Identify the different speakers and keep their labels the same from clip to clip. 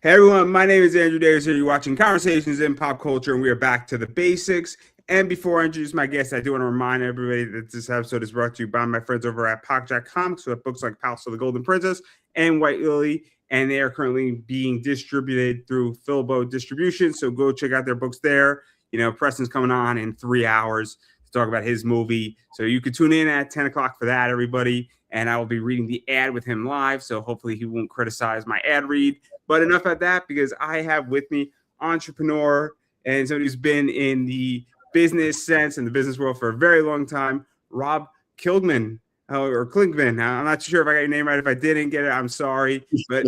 Speaker 1: Hey everyone, my name is Andrew Davis here. You're watching Conversations in Pop Culture, and we are back to the basics. And before I introduce my guest, I do want to remind everybody that this episode is brought to you by my friends over at Pocketjack Comics, who have books like Palace of the Golden Princess and White Lily, and they are currently being distributed through Filbo Distribution. So go check out their books there. You know, Preston's coming on in 3 hours to talk about his movie, so you could tune in at 10 o'clock for that, everybody. And I will be reading the ad with him live, so hopefully he won't criticize my ad read. But enough of that, because I have with me entrepreneur and somebody who's been in the business sense in the business world for a very long time, Rob Kligman, or Kligman. I'm not sure if I got your name right. If I didn't get it, I'm sorry. But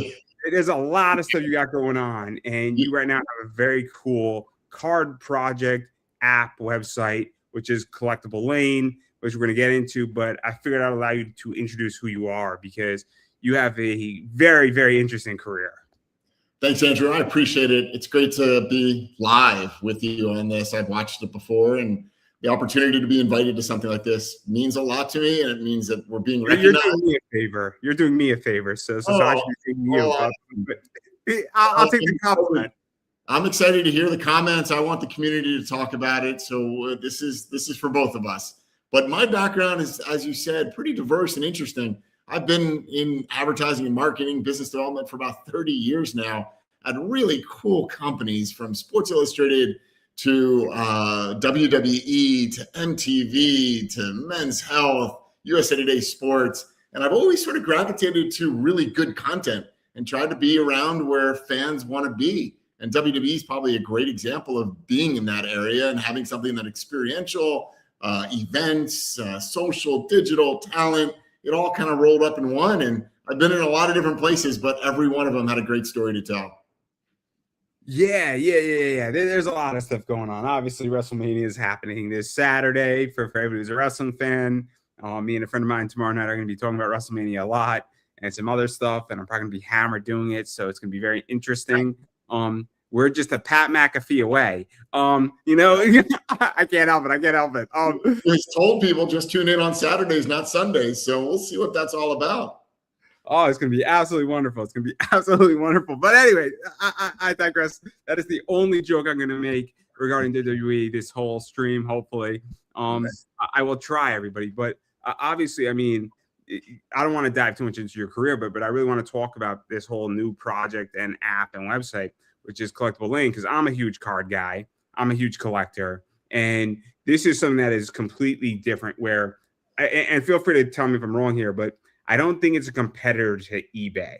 Speaker 1: there's a lot of stuff you got going on. And you right now have a very cool card project app website, which is Collectible Lane, which we're going to get into. But I figured I'd allow you to introduce who you are, because you have a very, very interesting career.
Speaker 2: Thanks, Andrew. I appreciate it. It's great to be live with you on this. I've watched it before, and the opportunity to be invited to something like this means a lot to me, and it means that we're being recognized.
Speaker 1: You're doing me a favor. You're doing me a favor. So I should be thanking you. I'll take the compliment.
Speaker 2: I'm excited to hear the comments. I want the community to talk about it. So this is for both of us. But my background is, as you said, pretty diverse and interesting. I've been in advertising and marketing, business development for about 30 years now at really cool companies, from Sports Illustrated to WWE to MTV to Men's Health, USA Today Sports. And I've always sort of gravitated to really good content and tried to be around where fans want to be. And WWE is probably a great example of being in that area and having something that experiential, events, social, digital, talent, it all kind of rolled up in one. And I've been in a lot of different places, but every one of them had a great story to tell.
Speaker 1: Yeah. There's a lot of stuff going on. Obviously, WrestleMania is happening this Saturday for everybody who's a wrestling fan. Me and a friend of mine tomorrow night are going to be talking about WrestleMania a lot and some other stuff, and I'm probably going to be hammered doing it, so it's going to be very interesting. We're just a Pat McAfee away. I can't help it.
Speaker 2: He's told people just tune in on Saturdays, not Sundays. So we'll see what that's all about.
Speaker 1: Oh, it's going to be absolutely wonderful. But anyway, I digress. That is the only joke I'm going to make regarding WWE this whole stream, hopefully. I will try, everybody. But obviously, I mean, I don't want to dive too much into your career, but I really want to talk about this whole new project and app and website, which is Collectible Lane, because I'm a huge card guy. I'm a huge collector. And this is something that is completely different where, and feel free to tell me if I'm wrong here, but I don't think it's a competitor to eBay.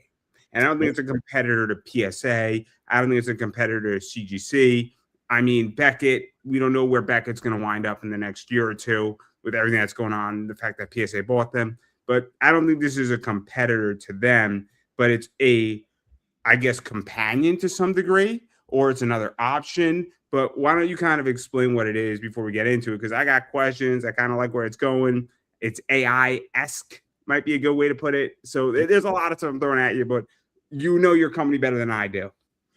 Speaker 1: And I don't think it's a competitor to PSA. I don't think it's a competitor to CGC. I mean, Beckett, we don't know where Beckett's going to wind up in the next year or two with everything that's going on, the fact that PSA bought them. But I don't think this is a competitor to them, but it's I guess, companion to some degree, or it's another option. But why don't you kind of explain what it is before we get into it? Because I got questions. I kind of like where it's going. It's AI-esque, might be a good way to put it. So there's a lot of stuff I'm throwing at you, but you know your company better than I do.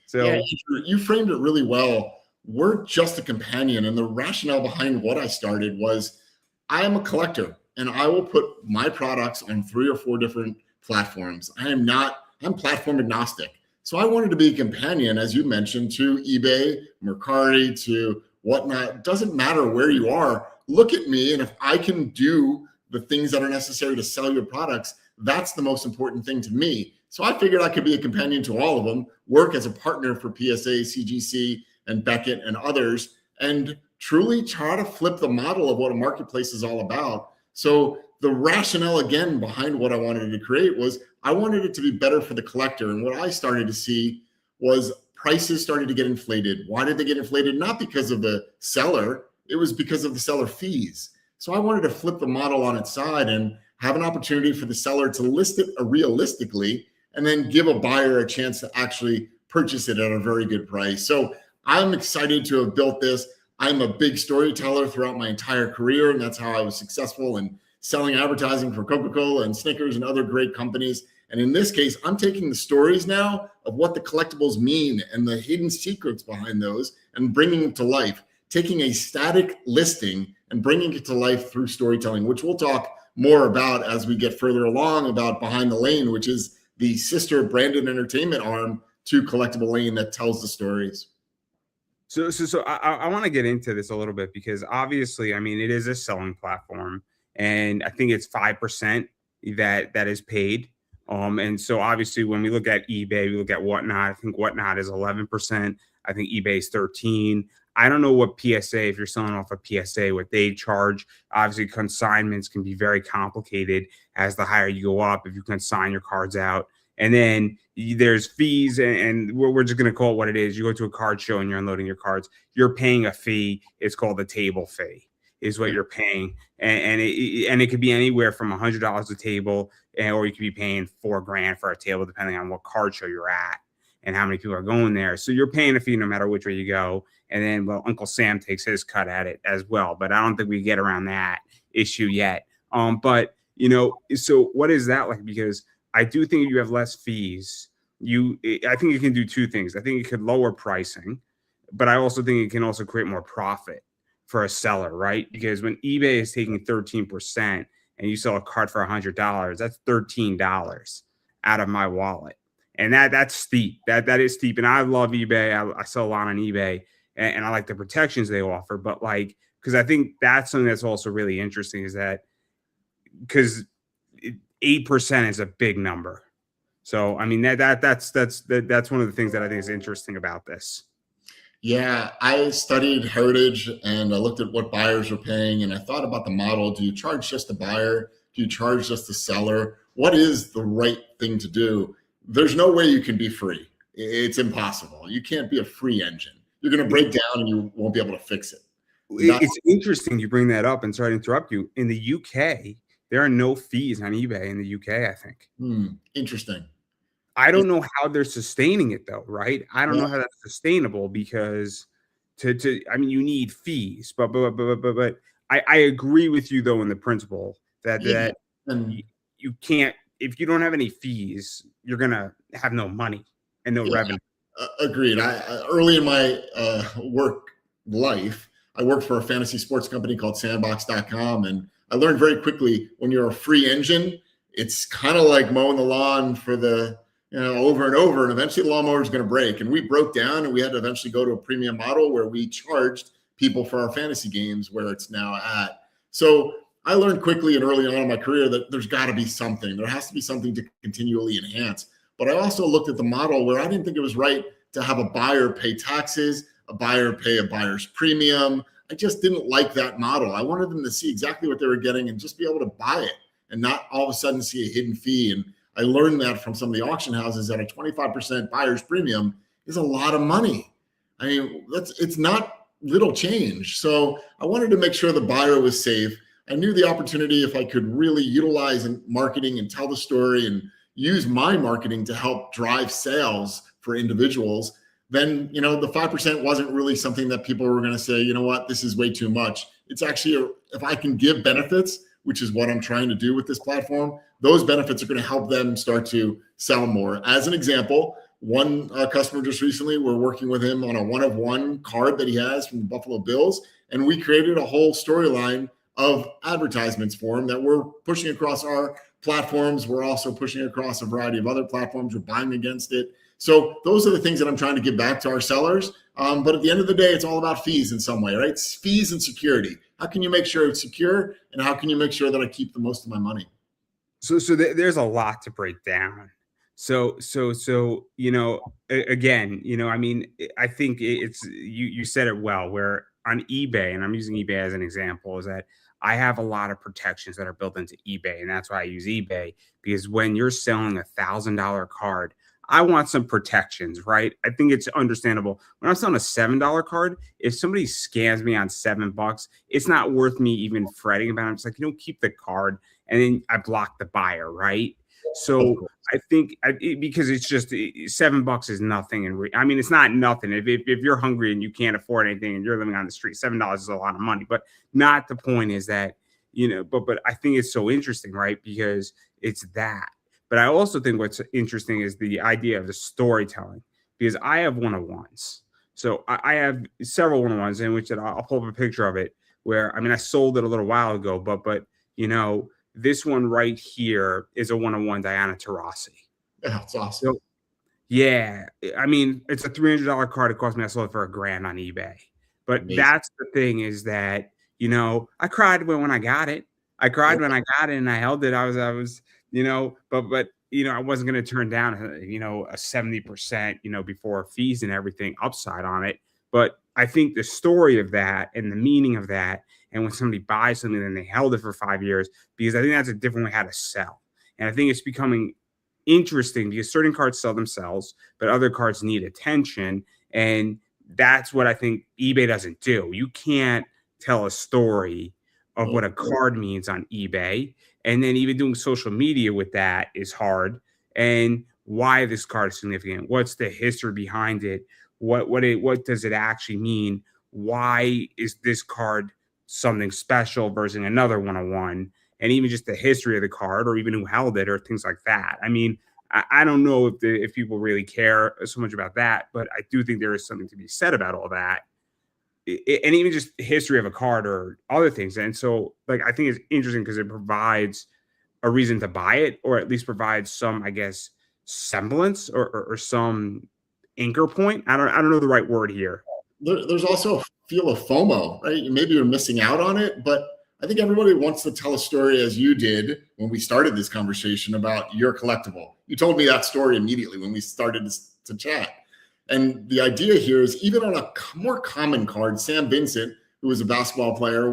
Speaker 1: So
Speaker 2: yeah, you framed it really well. We're just a companion. And the rationale behind what I started was I am a collector, and I will put my products on 3 or 4 different platforms. I'm platform agnostic. So I wanted to be a companion, as you mentioned, to eBay, Mercari, to whatnot. Doesn't matter where you are. Look at me, and if I can do the things that are necessary to sell your products, that's the most important thing to me. So I figured I could be a companion to all of them, work as a partner for PSA, CGC, and Beckett and others, and truly try to flip the model of what a marketplace is all about. So the rationale, again, behind what I wanted to create was I wanted it to be better for the collector. And what I started to see was prices started to get inflated. Why did they get inflated? Not because of the seller. It was because of the seller fees. So I wanted to flip the model on its side and have an opportunity for the seller to list it realistically and then give a buyer a chance to actually purchase it at a very good price. So I'm excited to have built this. I'm a big storyteller throughout my entire career, and that's how I was successful in selling advertising for Coca-Cola and Snickers and other great companies. And in this case, I'm taking the stories now of what the collectibles mean and the hidden secrets behind those and bringing them to life, taking a static listing and bringing it to life through storytelling, which we'll talk more about as we get further along about Behind the Lane, which is the sister branded entertainment arm to Collectible Lane that tells the stories.
Speaker 1: So I want to get into this a little bit because obviously, I mean, it is a selling platform, and I think it's 5% that is paid. And so obviously, when we look at eBay, we look at Whatnot. I think Whatnot is 11%. I think eBay is 13. I don't know what PSA, if you're selling off a PSA, what they charge. Obviously, consignments can be very complicated as the higher you go up. If you consign your cards out, and then there's fees, and we're just going to call it what it is. You go to a card show and you're unloading your cards. You're paying a fee. It's called the table fee, is what you're paying, and it could be anywhere from $100 a table, or you could be paying $4,000 for a table, depending on what card show you're at and how many people are going there. So you're paying a fee no matter which way you go. And then, well, Uncle Sam takes his cut at it as well. But I don't think we get around that issue yet. But so what is that like? Because I do think if you have less fees, I think it can do two things. I think it could lower pricing, but I also think it can also create more profit for a seller, right? Because when eBay is taking 13% and you sell a card for $100, that's $13 out of my wallet. And that's steep. That is steep. And I love eBay. I sell a lot on eBay, and I like the protections they offer. But because I think that's something that's also really interesting is that because 8% is a big number. So I mean that's one of the things that I think is interesting about this.
Speaker 2: Yeah, I studied heritage and I looked at what buyers are paying, and I thought about the model. Do you charge just the buyer? Do you charge just the seller? What is the right thing to do? There's no way you can be free. It's impossible. You can't be a free engine. You're going to break down and you won't be able to fix it.
Speaker 1: It's interesting you bring that up, and sorry to interrupt you. In the UK, there are no fees on eBay in the UK, I think.
Speaker 2: Interesting.
Speaker 1: I don't know how they're sustaining it though, right? I don't know how that's sustainable because I mean, you need fees, but I agree with you though in the principle that you can't, if you don't have any fees, you're gonna have no money and no revenue.
Speaker 2: Agreed. Early in my work life, I worked for a fantasy sports company called Sandbox.com, and I learned very quickly when you're a free engine, it's kind of like mowing the lawn for over and over, and eventually the lawnmower is going to break. And we broke down, and we had to eventually go to a premium model where we charged people for our fantasy games, where it's now at. So I learned quickly and early on in my career that there's got to be something. There has to be something to continually enhance. But I also looked at the model where I didn't think it was right to have a buyer pay taxes, a buyer pay a buyer's premium. I just didn't like that model. I wanted them to see exactly what they were getting and just be able to buy it and not all of a sudden see a hidden fee. And I learned that from some of the auction houses that a 25% buyer's premium is a lot of money. I mean, it's not little change. So I wanted to make sure the buyer was safe. I knew the opportunity, if I could really utilize marketing and tell the story and use my marketing to help drive sales for individuals, then, the 5% wasn't really something that people were going to say, you know what, this is way too much. It's actually, if I can give benefits, which is what I'm trying to do with this platform, those benefits are going to help them start to sell more. As an example, one customer just recently, we're working with him on a 1-of-1 card that he has from the Buffalo Bills, and we created a whole storyline of advertisements for him that we're pushing across our platforms. We're also pushing across a variety of other platforms. We're buying against it. So those are the things that I'm trying to give back to our sellers. But at the end of the day, it's all about fees in some way, right? It's fees and security. How can you make sure it's secure? And how can you make sure that I keep the most of my money?
Speaker 1: So there's a lot to break down. So again, I mean, I think it's, you said it well, where on eBay, and I'm using eBay as an example, is that I have a lot of protections that are built into eBay. And that's why I use eBay, because when you're selling $1,000 card, I want some protections, right? I think it's understandable. When I'm selling a $7 card, if somebody scams me on $7, it's not worth me even fretting about it. I'm just like, keep the card. And then I block the buyer, right? So I think because it's just $7 is nothing. And I mean, it's not nothing. If you're hungry and you can't afford anything and you're living on the street, $7 is a lot of money. But not the point is that, but I think it's so interesting, right? Because it's that. But I also think what's interesting is the idea of the storytelling, because I have one-of-ones. So I have several one-of-ones in which I'll pull up a picture of it where, I mean, I sold it a little while ago, but this one right here is a one-of-one Diana Taurasi.
Speaker 2: Yeah, it's awesome.
Speaker 1: Yeah, I mean, it's a $300 card. It cost me, I sold it for $1,000 on eBay. But
Speaker 2: Amazing.
Speaker 1: that's the thing is that, I cried when I got it. I
Speaker 2: Yeah.
Speaker 1: cried when I got it and I held it. I was, but I wasn't going to turn down, a 70%, before fees and everything upside on it. But I think the story of that and the meaning of that, and when somebody buys something and they held it for 5 years, because I think that's a different way how to sell. And I think it's becoming interesting because certain cards sell themselves, but other cards need attention. And that's what I think eBay doesn't do. You can't tell a story of
Speaker 2: No.
Speaker 1: what a card means on eBay. And then even doing social media with that is hard. And why this card is significant. What's the history behind it? What does it actually mean? Why is this card something special versus another 101? And even just the history of the card, or even who held it, or things like that. I mean, I don't know if people really care so much about that, but I do think there is something to be said about all that, and even just history of a card or other things. And so, like, I think it's interesting because it provides a reason to buy it, or at least provides some, I guess, semblance or some anchor point. I don't know the right word here.
Speaker 2: There's also a feel of FOMO, right? Maybe you're missing out on it, but I think everybody wants to tell a story as you did when we started this conversation about your collectible. You told me that story immediately when we started to chat. And the idea here is even on a more common card, Sam Vincent, who was a basketball player,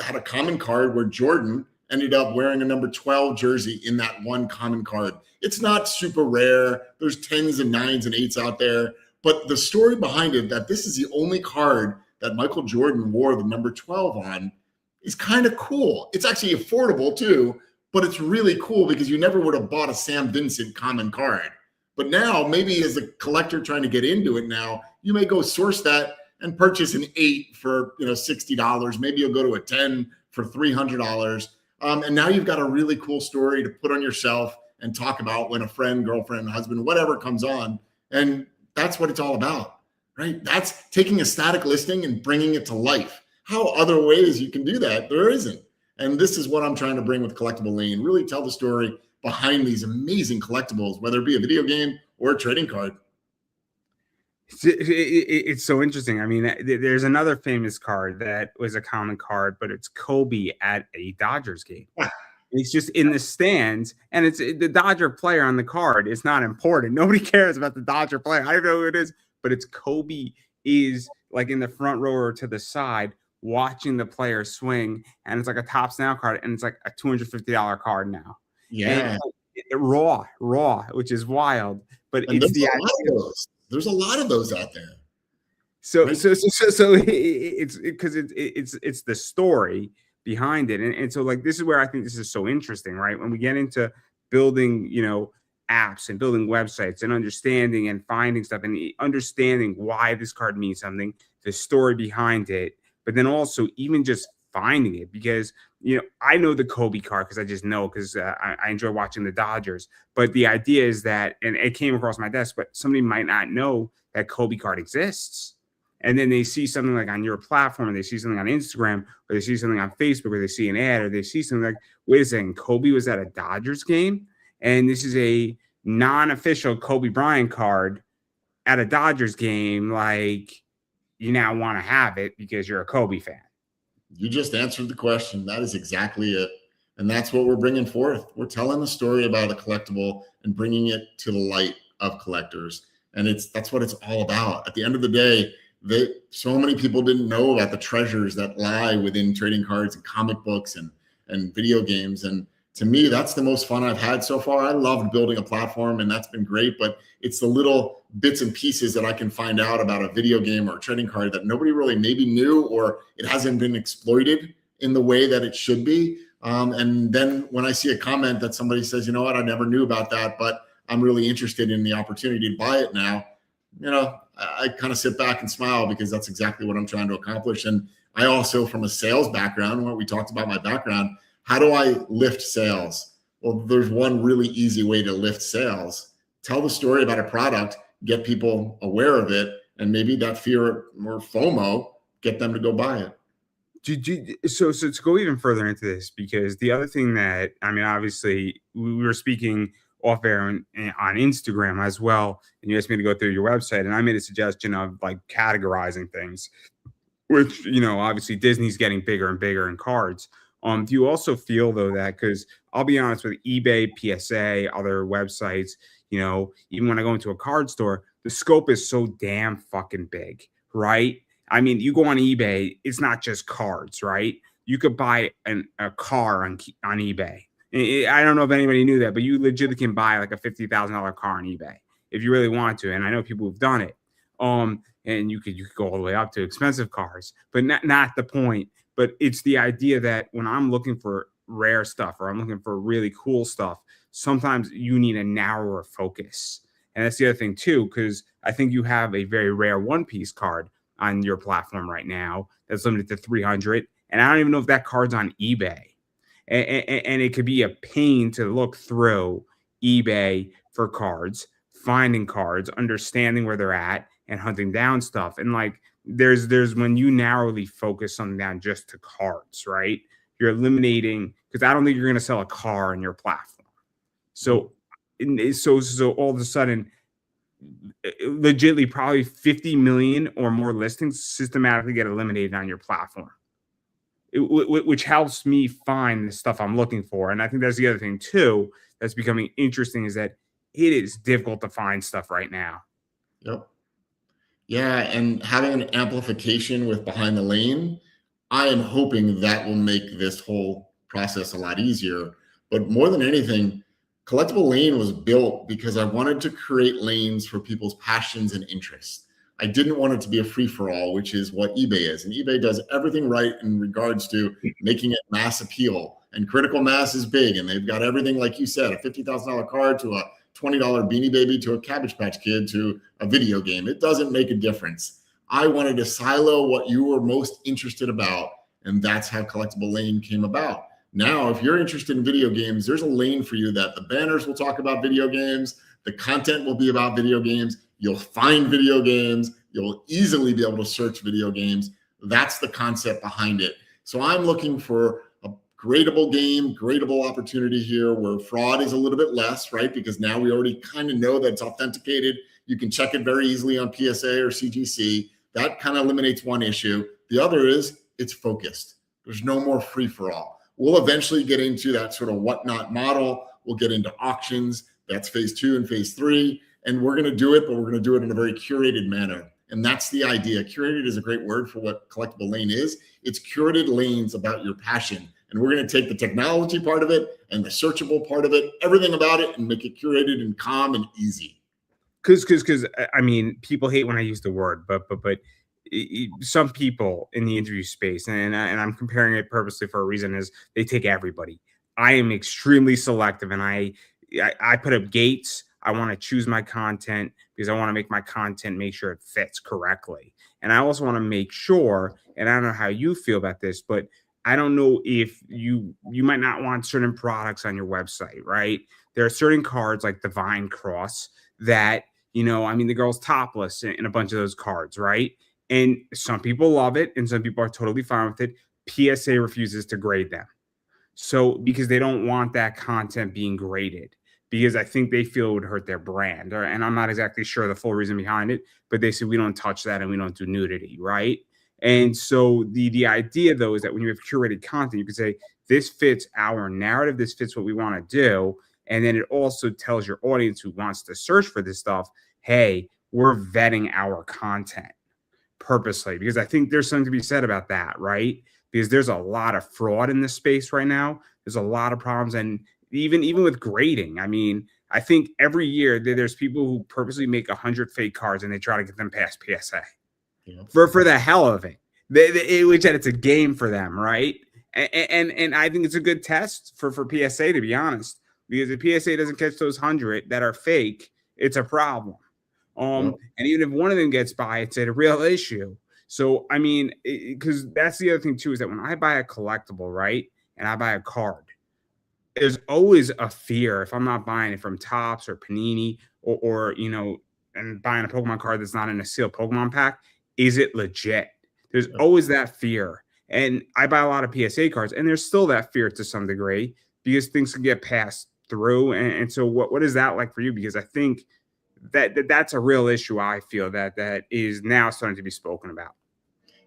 Speaker 2: had a common card where Jordan ended up wearing a number 12 jersey in that one common card. It's not super rare. There's tens and nines and eights out there. But the story behind it, that this is the only card that Michael Jordan wore the number 12 on, is kind of cool. It's actually affordable too, but it's really cool because you never would have bought a Sam Vincent common card. But now, maybe as a collector trying to get into it now, you may go source that and purchase an 8 for $60. Maybe you'll go to a 10 for $300. And now you've got a really cool story to put on your shelf and talk about when a friend, girlfriend, husband, whatever comes on. And that's what it's all about, right? That's taking a static listing and bringing it to life. How other ways you can do that? There isn't. And this is what I'm trying to bring with Collectible Lane. Really tell the story behind these amazing collectibles, whether it be a video game or a trading card.
Speaker 1: It's so interesting. I mean, there's another famous card that was a common card, but it's Kobe at a Dodgers game. He's just in the stands, and it's the Dodger player on the card. It's not important. Nobody cares about the Dodger player. I don't know who it is, but it's Kobe is like in the front row or to the side watching the player swing, and it's like a Tops Now card, and it's like a $250 card now.
Speaker 2: Yeah.
Speaker 1: And raw, which is wild. But
Speaker 2: And
Speaker 1: it's
Speaker 2: there's
Speaker 1: the
Speaker 2: a lot of those. There's a lot of those out there.
Speaker 1: so
Speaker 2: Right?
Speaker 1: it's because it's the story behind it, and so like this is where I think this is so interesting, right? When we get into building, apps and building websites and understanding and finding stuff and understanding why this card means something, the story behind it, but then also even just finding it because I know the Kobe card because I just know because I enjoy watching the Dodgers. But the idea is that, and it came across my desk, but somebody might not know that Kobe card exists. And then they see something like on your platform, or they see something on Instagram, or they see something on Facebook, or they see an ad, or they see something like, wait a second, Kobe was at a Dodgers game, and this is a non-official Kobe Bryant card at a Dodgers game. Like, you now want to have it because you're a Kobe fan.
Speaker 2: You just answered the question. That is exactly it. And that's what we're bringing forth. We're telling the story about a collectible and bringing it to the light of collectors. And that's what it's all about. At the end of the day, so many people didn't know about the treasures that lie within trading cards and comic books and video games. And to me, that's the most fun I've had so far. I loved building a platform, and that's been great. But it's the little bits and pieces that I can find out about a video game or a trading card that nobody really maybe knew, or it hasn't been exploited in the way that it should be. And then when I see a comment that somebody says, you know what, I never knew about that, but I'm really interested in the opportunity to buy it now, I kind of sit back and smile because that's exactly what I'm trying to accomplish. And I also, from a sales background, when we talked about my background, how do I lift sales? Well, there's one really easy way to lift sales. Tell the story about a product, get people aware of it, and maybe that fear or FOMO, get them to go buy it.
Speaker 1: So to go even further into this, because the other thing that, I mean, obviously we were speaking off air on Instagram as well, and you asked me to go through your website, and I made a suggestion of like categorizing things, which, obviously Disney's getting bigger and bigger in cards. Do you also feel though that, because I'll be honest, with eBay, PSA, other websites, even when I go into a card store, the scope is so damn fucking big, right? I mean, you go on eBay, it's not just cards, right? You could buy a car on eBay. I don't know if anybody knew that, but you legitimately can buy like a $50,000 car on eBay if you really want to. And I know people who've done it. And you could go all the way up to expensive cars, but not the point. But it's the idea that when I'm looking for rare stuff or I'm looking for really cool stuff, sometimes you need a narrower focus. And that's the other thing too, because I think you have a very rare One Piece card on your platform right now that's limited to 300. And I don't even know if that card's on eBay. And it could be a pain to look through eBay for cards, finding cards, understanding where they're at, and hunting down stuff. And like there's when you narrowly focus something down just to cards, right? You're eliminating, because I don't think you're going to sell a car on your platform. So all of a sudden, legitimately probably 50 million or more listings systematically get eliminated on your platform, which helps me find the stuff I'm looking for. And I think that's the other thing too that's becoming interesting, is that it is difficult to find stuff right now.
Speaker 2: Yep. Yeah, and having an amplification with Behind the Lane, I am hoping that will make this whole process a lot easier. But more than anything, Collectible Lane was built because I wanted to create lanes for people's passions and interests. I didn't want it to be a free-for-all, which is what eBay is. And eBay does everything right in regards to making it mass appeal. And critical mass is big. And they've got everything, like you said, a $50,000 card to a $20 Beanie Baby to a Cabbage Patch Kid to a video game. It doesn't make a difference. I wanted to silo what you were most interested about, and that's how Collectible Lane came about. Now, if you're interested in video games, there's a lane for you that the banners will talk about video games, the content will be about video games, you'll find video games, you'll easily be able to search video games. That's the concept behind it. So I'm looking for a gradable game, gradable opportunity here where fraud is a little bit less, right? Because now we already kind of know that it's authenticated. You can check it very easily on PSA or CGC. That kind of eliminates one issue. The other is it's focused. There's no more free for all. We'll eventually get into that sort of whatnot model. We'll get into auctions. That's phase 2 and phase 3. And we're going to do it, but we're going to do it in a very curated manner. And that's the idea. Curated is a great word for what Collectible Lane is. It's curated lanes about your passion. And we're going to take the technology part of it and the searchable part of it, everything about it, and make it curated and calm and easy.
Speaker 1: Because I mean, people hate when I use the word, but some people in the interview space, and I'm comparing it purposely for a reason, is they take everybody. I am extremely selective, and I put up gates. I want to choose my content because I want to make my content make sure it fits correctly. And I also want to make sure, and I don't know how you feel about this, but I don't know if you might not want certain products on your website, right? There are certain cards like Divine Cross that, I mean, the girl's topless in a bunch of those cards, right? And some people love it and some people are totally fine with it. PSA refuses to grade them. So because they don't want that content being graded, because I think they feel it would hurt their brand. And I'm not exactly sure the full reason behind it, but they say we don't touch that and we don't do nudity, right? And so the idea, though, is that when you have curated content, you can say, this fits our narrative, this fits what we want to do. And then it also tells your audience who wants to search for this stuff, hey, we're vetting our content purposely, because I think there's something to be said about that, right? Because there's a lot of fraud in this space right now. There's a lot of problems. And even with grading, I mean, I think every year there's people who purposely make 100 fake cards and they try to get them past PSA for the hell of it. Which it's a game for them, right? And I think it's a good test for PSA, to be honest, because if PSA doesn't catch those 100 that are fake, it's a problem. And even if one of them gets by, it's a real issue. So, I mean, because that's the other thing too, is that when I buy a collectible, right, and I buy a card, there's always a fear if I'm not buying it from Topps or Panini or and buying a Pokemon card that's not in a sealed Pokemon pack, is it legit? There's always that fear. And I buy a lot of PSA cards, and there's still that fear to some degree because things can get past through. And so what is that like for you? Because I think that's a real issue. I feel that is now starting to be spoken about.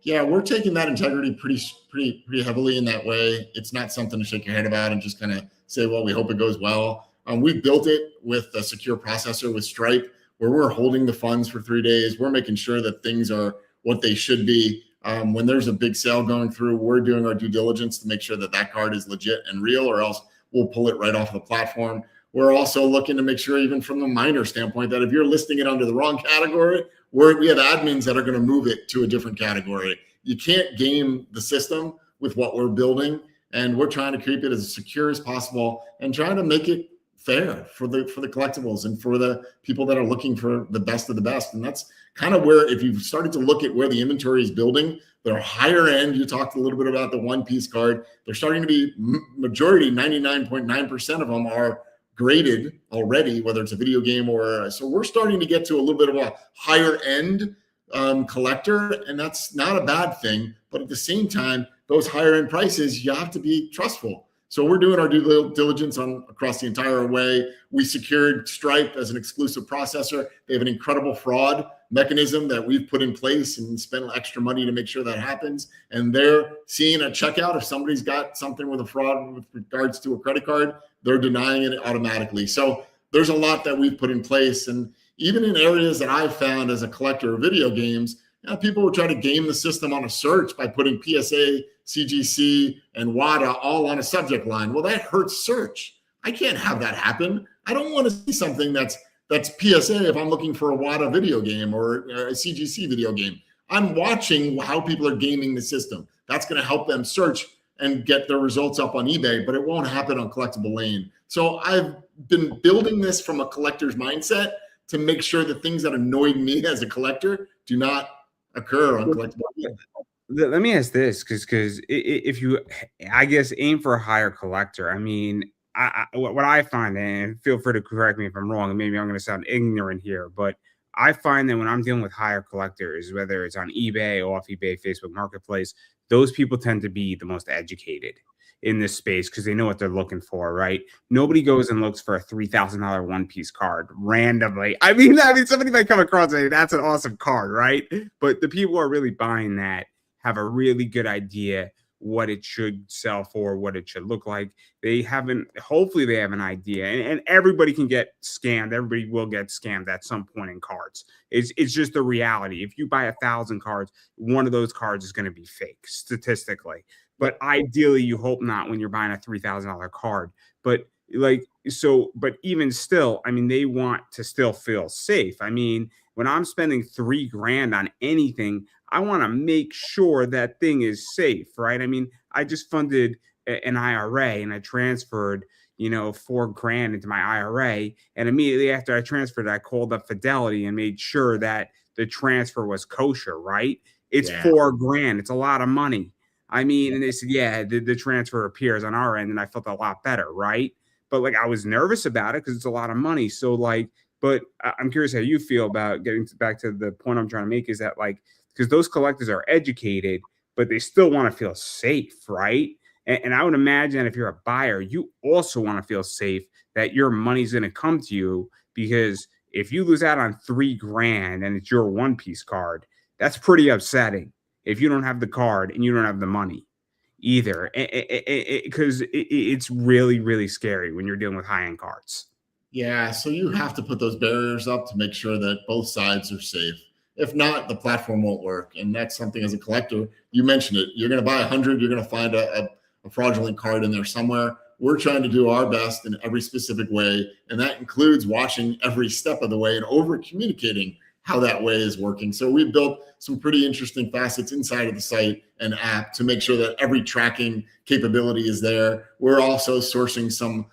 Speaker 2: Yeah, we're taking that integrity pretty heavily in that way. It's not something to shake your head about and just kind of say, well, we hope it goes well. We built it with a secure processor with Stripe, where we're holding the funds for 3 days. We're making sure that things are what they should be. When there's a big sale going through, we're doing our due diligence to make sure that that card is legit and real, or else we'll pull it right off the platform. We're also looking to make sure, even from the miner standpoint, that if you're listing it under the wrong category, we have admins that are going to move it to a different category. You can't game the system with what we're building, and we're trying to keep it as secure as possible and trying to make it fair for the collectibles and for the people that are looking for the best of the best. And that's kind of where, if you've started to look at where the inventory is building, they're higher end. You talked a little bit about the one piece card. They're starting to be majority, 99.9% of them are graded already, whether it's a video game or so we're starting to get to a little bit of a higher end collector, and that's not a bad thing. But at the same time, those higher end prices, you have to be trustful. So we're doing our due diligence on across the entire array. We secured Stripe as an exclusive processor. They have an incredible fraud mechanism that we've put in place and spent extra money to make sure that happens. And they're seeing at checkout, if somebody's got something with a fraud with regards to a credit card, they're denying it automatically. So there's a lot that we've put in place. And even in areas that I've found as a collector of video games, people will try to game the system on a search by putting PSA, CGC, and WADA all on a subject line. Well, that hurts search. I can't have that happen. I don't want to see something that's PSA if I'm looking for a WADA video game or a CGC video game. I'm watching how people are gaming the system. That's going to help them search and get their results up on eBay, but it won't happen on Collectible Lane. So I've been building this from a collector's mindset to make sure that things that annoyed me as a collector do not occur on Collectible Lane.
Speaker 1: Let me ask this, because if you, I guess, aim for a higher collector, I mean, what I find, and feel free to correct me if I'm wrong, and maybe I'm going to sound ignorant here, but I find that when I'm dealing with higher collectors, whether it's on eBay, off eBay, Facebook Marketplace, those people tend to be the most educated in this space because they know what they're looking for, right? Nobody goes and looks for a $3,000 one-piece card randomly. I mean, somebody might come across and say, that's an awesome card, right? But the people who are really buying that have a really good idea what it should sell for, what it should look like. Hopefully they have an idea, and everybody can get scammed. Everybody will get scammed at some point in cards. It's just the reality. If you buy 1,000 cards, one of those cards is going to be fake statistically. But ideally, you hope not when you're buying a $3,000 card. But but even still, I mean, they want to still feel safe. I mean, when I'm spending $3,000 on anything, I want to make sure that thing is safe, right? I mean, I just funded an IRA and I transferred, $4,000 into my IRA. And immediately after I transferred, I called up Fidelity and made sure that the transfer was kosher, right? It's $4,000. It's a lot of money. I mean, and they said, yeah, the transfer appears on our end, and I felt a lot better, right? But I was nervous about it because it's a lot of money. So but I'm curious how you feel about getting back to the point I'm trying to make, is that because those collectors are educated, but they still want to feel safe, right? And I would imagine if you're a buyer, you also want to feel safe that your money's going to come to you, because if you lose out on $3,000 and it's your one-piece card, that's pretty upsetting if you don't have the card and you don't have the money either, because it's really, really scary when you're dealing with high-end cards.
Speaker 2: Yeah, so you have to put those barriers up to make sure that both sides are safe. If not, the platform won't work. And that's something as a collector, you mentioned it. You're going to buy 100, you're going to find a fraudulent card in there somewhere. We're trying to do our best in every specific way. And that includes watching every step of the way and over communicating how that way is working. So we've built some pretty interesting facets inside of the site and app to make sure that every tracking capability is there. We're also sourcing some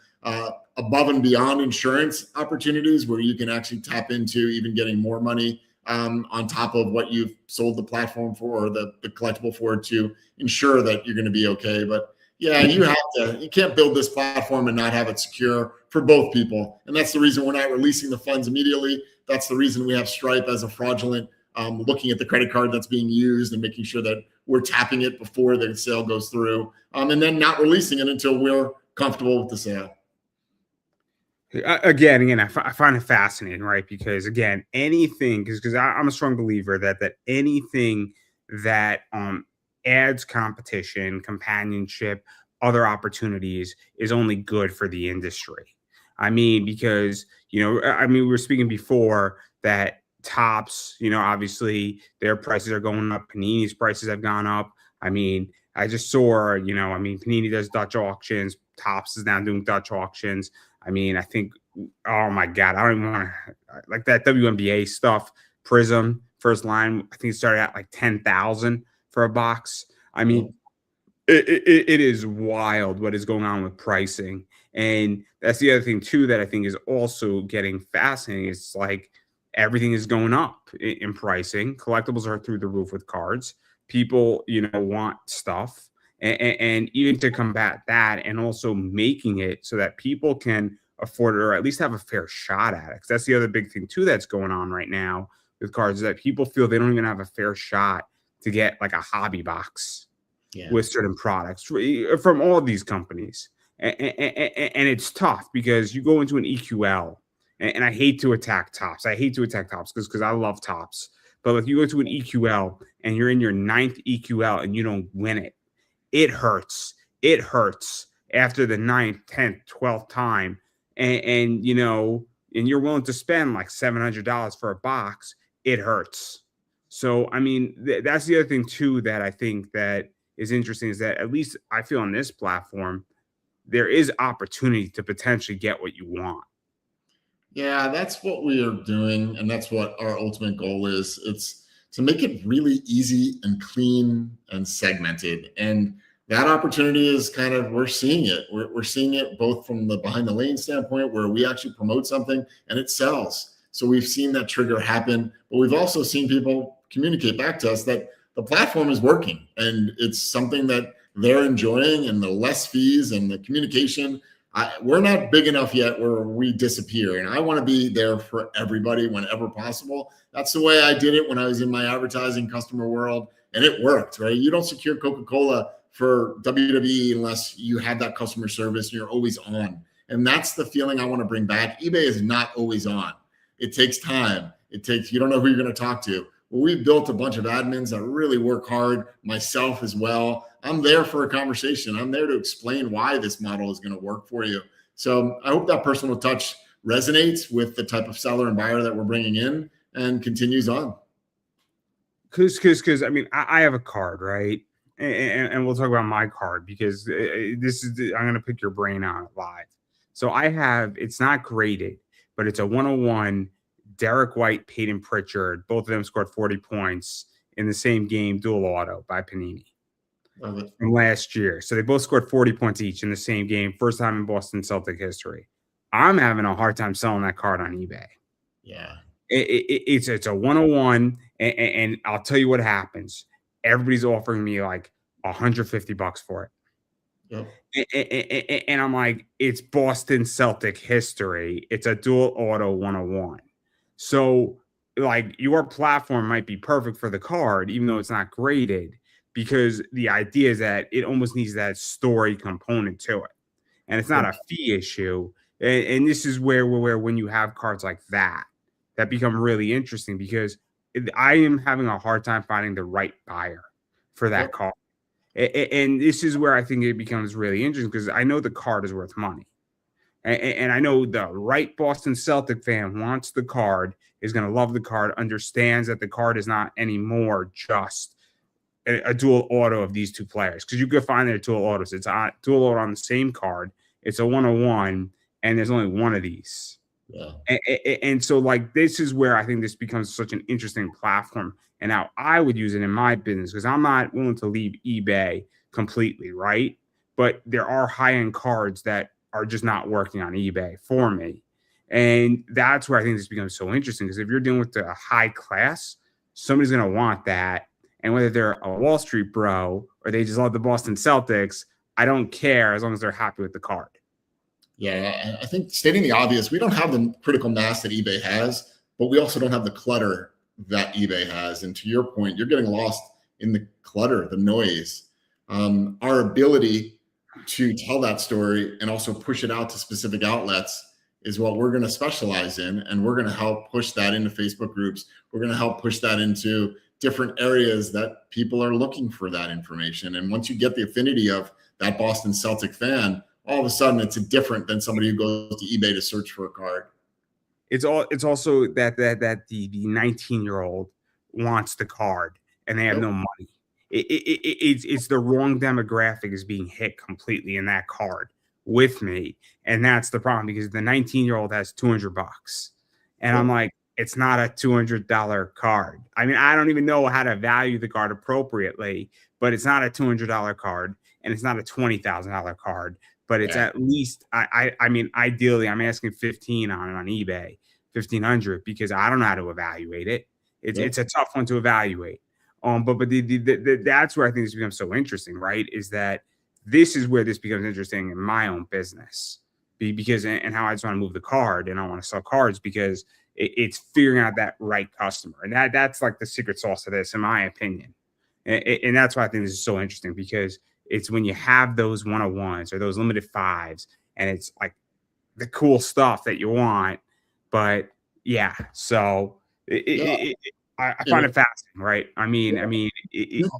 Speaker 2: above and beyond insurance opportunities where you can actually tap into even getting more money on top of what you've sold the platform for or the collectible for, to ensure that you're going to be okay. But yeah, you can't build this platform and not have it secure for both people. And that's the reason we're not releasing the funds immediately. That's the reason we have Stripe as a fraudulent, looking at the credit card that's being used and making sure that we're tapping it before the sale goes through, and then not releasing it until we're comfortable with the sale.
Speaker 1: Again, I find it fascinating, right? Because again, anything, because I'm a strong believer that anything that adds competition, companionship, other opportunities is only good for the industry. I mean, because I mean, we were speaking before that tops, obviously their prices are going up. Panini's prices have gone up. I mean, I just saw, I mean, Panini does Dutch auctions. Tops is now doing Dutch auctions. I mean, I think, oh my God, I don't even want to like that WNBA stuff. Prism first line, I think it started at like 10,000 for a box. I
Speaker 2: Yeah.
Speaker 1: mean, it is wild what is going on with pricing. And that's the other thing too that I think is also getting fascinating. It's like everything is going up in pricing. Collectibles are through the roof with cards. People, want stuff. And even to combat that and also making it so that people can afford it or at least have a fair shot at it. Because that's the other big thing too that's going on right now with cards is that people feel they don't even have a fair shot to get like a hobby box
Speaker 2: Yeah.
Speaker 1: with certain products from all these companies. And it's tough because you go into an EQL, and I hate to attack tops. I hate to attack tops because I love tops. But if you go to an EQL and you're in your ninth EQL and you don't win it, it hurts. It hurts after the ninth, 10th, 12th time. And and you're willing to spend like $700 for a box, it hurts. So, I mean, that's the other thing too that I think that is interesting is that at least I feel on this platform, there is opportunity to potentially get what you want.
Speaker 2: Yeah, that's what we are doing, and that's what our ultimate goal is. It's to make it really easy and clean and segmented. And that opportunity is kind of we're seeing it. We're seeing it both from the behind the lane standpoint, where we actually promote something and it sells. So we've seen that trigger happen, but we've also seen people communicate back to us that the platform is working and it's something that they're enjoying, and the less fees and the communication we're not big enough yet where we disappear. And I want to be there for everybody whenever possible. That's the way I did it when I was in my advertising customer world. And it worked, right? You don't secure Coca-Cola for WWE unless you have that customer service and you're always on. And that's the feeling I want to bring back. eBay is not always on. It takes time. You don't know who you're going to talk to. Well, we've built a bunch of admins that really work hard, myself as well. I'm there for a conversation. I'm there to explain why this model is going to work for you. So I hope that personal touch resonates with the type of seller and buyer that we're bringing in and continues on.
Speaker 1: Because I mean, I have a card, right? And we'll talk about my card because I'm going to pick your brain on it live. So I have, it's not graded, but it's a 101 Derek White, Peyton Pritchard. Both of them scored 40 points in the same game, dual auto by Panini from last year. So they both scored 40 points each in the same game. First time in Boston Celtic history. I'm having a hard time selling that card on eBay.
Speaker 2: Yeah.
Speaker 1: It's a 101, and I'll tell you what happens. Everybody's offering me like $150 for it.
Speaker 2: Yep.
Speaker 1: And I'm like, it's Boston Celtic history. It's a dual auto 101. So, like, your platform might be perfect for the card, even though it's not graded, because the idea is that it almost needs that story component to it. And it's not a fee issue. And this is where when you have cards like that become really interesting, because I am having a hard time finding the right buyer for that card. And this is where I think it becomes really interesting, because I know the card is worth money. And I know the right Boston Celtic fan wants the card, is going to love the card, understands that the card is not anymore just a dual auto of these two players. Because you could find their dual autos. It's a dual auto on the same card. It's a 101, and there's only one of these.
Speaker 2: Yeah.
Speaker 1: And so, like, this is where I think this becomes such an interesting platform and how I would use it in my business, because I'm not willing to leave eBay completely, right? But there are high-end cards that are just not working on eBay for me. And that's where I think this becomes so interesting, because if you're dealing with a high class, somebody's going to want that. And whether they're a Wall Street bro or they just love the Boston Celtics, I don't care as long as they're happy with the card.
Speaker 2: Yeah, I think stating the obvious, we don't have the critical mass that eBay has, but we also don't have the clutter that eBay has. And to your point, you're getting lost in the clutter, the noise. Our ability to tell that story and also push it out to specific outlets is what we're going to specialize in. And we're going to help push that into Facebook groups. We're going to help push that into different areas that people are looking for that information. And once you get the affinity of that Boston Celtic fan, all of a sudden it's different than somebody who goes to eBay to search for a card.
Speaker 1: It's also that the 19-year-old wants the card and they have no money. It's the wrong demographic is being hit completely in that card with me, and that's the problem because the 19-year-old has $200, and I'm like, it's not a $200 card. I mean, I don't even know how to value the card appropriately, but it's not a $200 card, and it's not a $20,000 card, but it's at least I mean, ideally, I'm asking 15 on it on eBay, 1,500 because I don't know how to evaluate it. It's a tough one to evaluate. But that's where I think this becomes so interesting, right? Is that this is where this becomes interesting in my own business because and how I just want to move the card and I want to sell cards because it's figuring out that right customer. And that's like the secret sauce to this, in my opinion. And that's why I think this is so interesting because it's when you have those 101s or those limited fives and it's like the cool stuff that you want. But yeah, so I find it fascinating, right? I mean,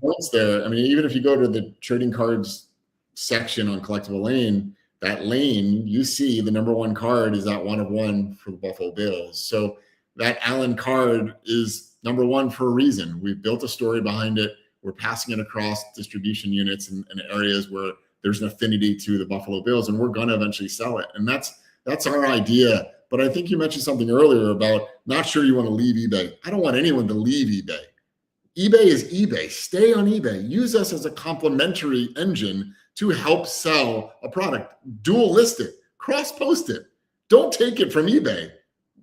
Speaker 2: points there. I mean, even if you go to the trading cards section on Collectible Lane, that lane, you see the number one card is that 1 of 1 for the Buffalo Bills. So that Allen card is number one for a reason. We've built a story behind it. We're passing it across distribution units and areas where there's an affinity to the Buffalo Bills, and we're going to eventually sell it. And that's our idea. But I think you mentioned something earlier about not sure you want to leave eBay. I don't want anyone to leave eBay. eBay is eBay. Stay on eBay. Use us as a complementary engine to help sell a product. Dual list it, cross post it. Don't take it from eBay.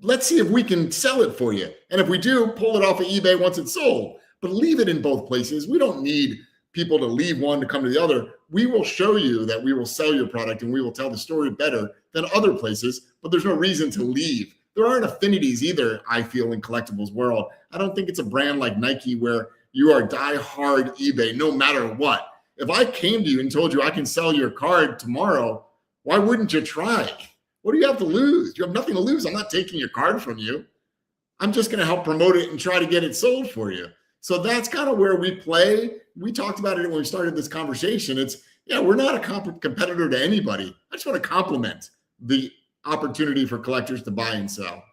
Speaker 2: Let's see if we can sell it for you. And if we do, pull it off of eBay once it's sold. But leave it in both places. We don't need people to leave one to come to the other. We will show you that we will sell your product and we will tell the story better than other places, but there's no reason to leave. There aren't affinities either, I feel, in collectibles world. I don't think it's a brand like Nike where you are die-hard eBay no matter what. If I came to you and told you I can sell your card tomorrow, why wouldn't you try? What do you have to lose? You have nothing to lose. I'm not taking your card from you. I'm just going to help promote it and try to get it sold for you. So that's kind of where we play. We talked about it when we started this conversation. We're not a competitor to anybody. I just want to compliment the opportunity for collectors to buy and sell.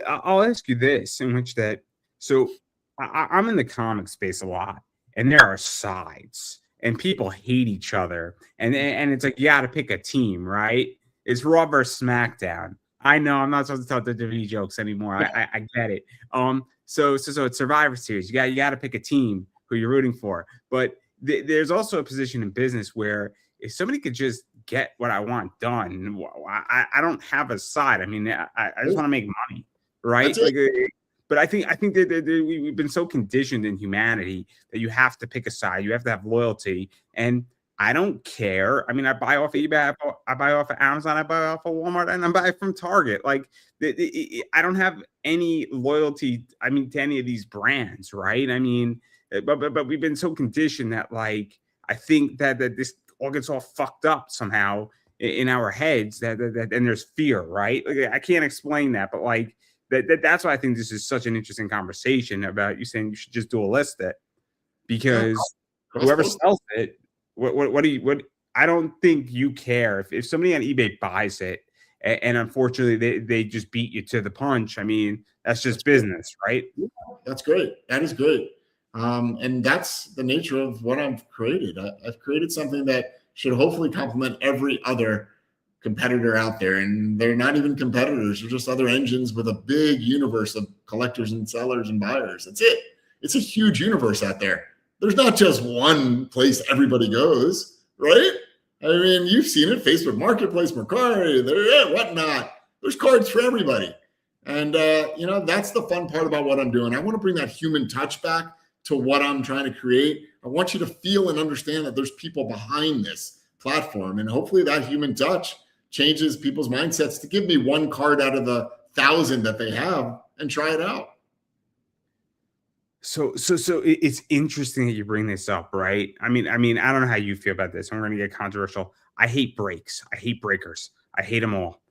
Speaker 1: I'll ask you this, in which that, so I'm in the comic space a lot, and there are sides, and people hate each other, and it's like you got to pick a team, right? It's Raw versus SmackDown. I know I'm not supposed to tell the WWE jokes anymore. I get it. So it's Survivor Series. You got to pick a team who you're rooting for. But there's also a position in business where if somebody could just get what I want done, I don't have a side. I mean, I just want to make money, right? But I think that we've been so conditioned in humanity that you have to pick a side. You have to have loyalty, and I don't care. I mean, I buy off of eBay, I buy off of Amazon, I buy off of Walmart, and I buy from Target. Like, I don't have any loyalty, I mean, to any of these brands, right? I mean, but we've been so conditioned that, like, I think that this all gets all fucked up somehow in our heads. That and there's fear, right? Like, I can't explain that, but like that's why I think this is such an interesting conversation about you saying you should just dual list it because whoever sells it. What do you I don't think you care if somebody on eBay buys it and unfortunately they just beat you to the punch. I mean, that's just business, right?
Speaker 2: Yeah, that's great. That is great. And that's the nature of what I've created. I've created something that should hopefully complement every other competitor out there. And they're not even competitors. They're just other engines with a big universe of collectors and sellers and buyers. That's it. It's a huge universe out there. There's not just one place everybody goes, right? I mean, you've seen it, Facebook Marketplace, Mercari, whatnot. There's cards for everybody. And, that's the fun part about what I'm doing. I want to bring that human touch back to what I'm trying to create. I want you to feel and understand that there's people behind this platform. And hopefully that human touch changes people's mindsets to give me one card out of the 1,000 that they have and try it out.
Speaker 1: So it's interesting that you bring this up, right? I mean, I don't know how you feel about this. I'm going to get controversial. I hate breaks. I hate breakers. I hate them all.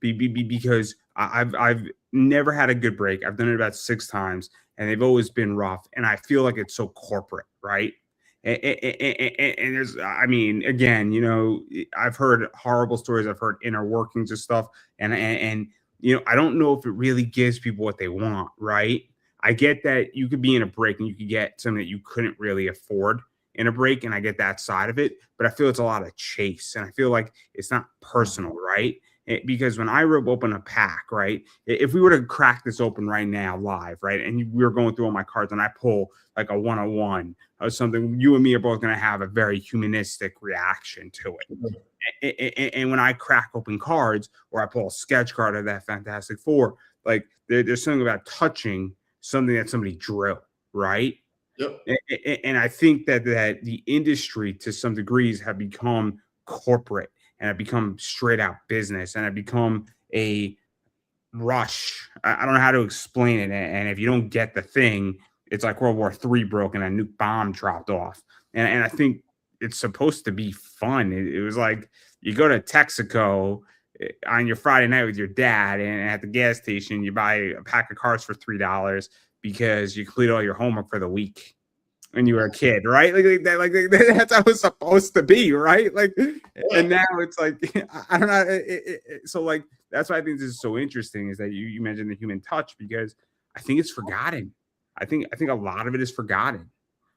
Speaker 1: because I've never had a good break. I've done it about 6 times, and they've always been rough. And I feel like it's so corporate, right? And there's, I mean, again, I've heard horrible stories. I've heard inner workings of stuff, and I don't know if it really gives people what they want, right? I get that you could be in a break and you could get something that you couldn't really afford in a break, and I get that side of it, but I feel it's a lot of chase, and I feel like it's not personal, right? Because when I rip open a pack, right? If we were to crack this open right now live, right, and we were going through all my cards, and I pull like a 101 or something, you and me are both going to have a very humanistic reaction to it. And when I crack open cards, or I pull a sketch card of that Fantastic Four, like there's something about touching something that somebody drew, right?
Speaker 2: Yep.
Speaker 1: And I think that the industry, to some degrees, have become corporate, and have become straight out business, and have become a rush. I don't know how to explain it. And if you don't get the thing, it's like World War III broke and a nuke bomb dropped off. And I think it's supposed to be fun. It was like you go to Texaco on your Friday night with your dad, and at the gas station, you buy a pack of cards for $3 because you complete all your homework for the week when you were a kid, right? Like that's how it's supposed to be, right? Like, and now it's like, I don't know. So like, that's why I think this is so interesting, is that you mentioned the human touch, because I think it's forgotten. I think a lot of it is forgotten,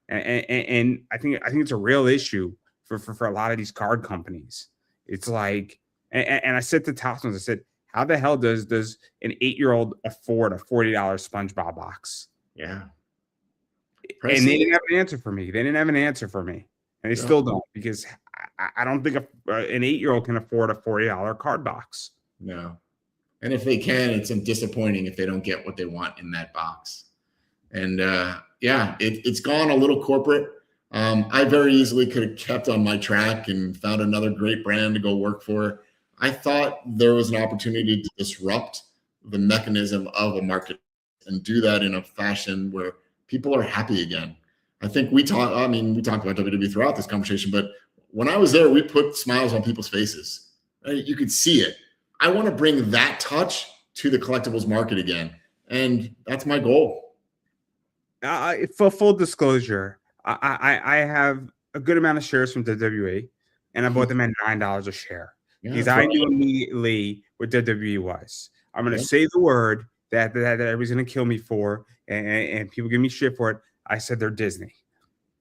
Speaker 1: and I think it's a real issue for a lot of these card companies. It's like, and I said to Topsons, I said, how the hell does an 8-year-old afford a $40 SpongeBob box?
Speaker 2: Yeah.
Speaker 1: And they didn't have an answer for me. And they still don't, because I don't think an 8-year-old can afford a $40 card box.
Speaker 2: No. And if they can, it's disappointing if they don't get what they want in that box. And it's gone a little corporate. I very easily could have kept on my track and found another great brand to go work for. I thought there was an opportunity to disrupt the mechanism of a market and do that in a fashion where people are happy again. I think we talked about WWE throughout this conversation, but when I was there, we put smiles on people's faces. Right? You could see it. I want to bring that touch to the collectibles market again. And that's my goal.
Speaker 1: For full disclosure, I have a good amount of shares from WWE, and I bought them at $9 a share. Because I knew immediately what WWE was. I'm going to say the word that everybody's going to kill me for, and people give me shit for it. I said they're Disney.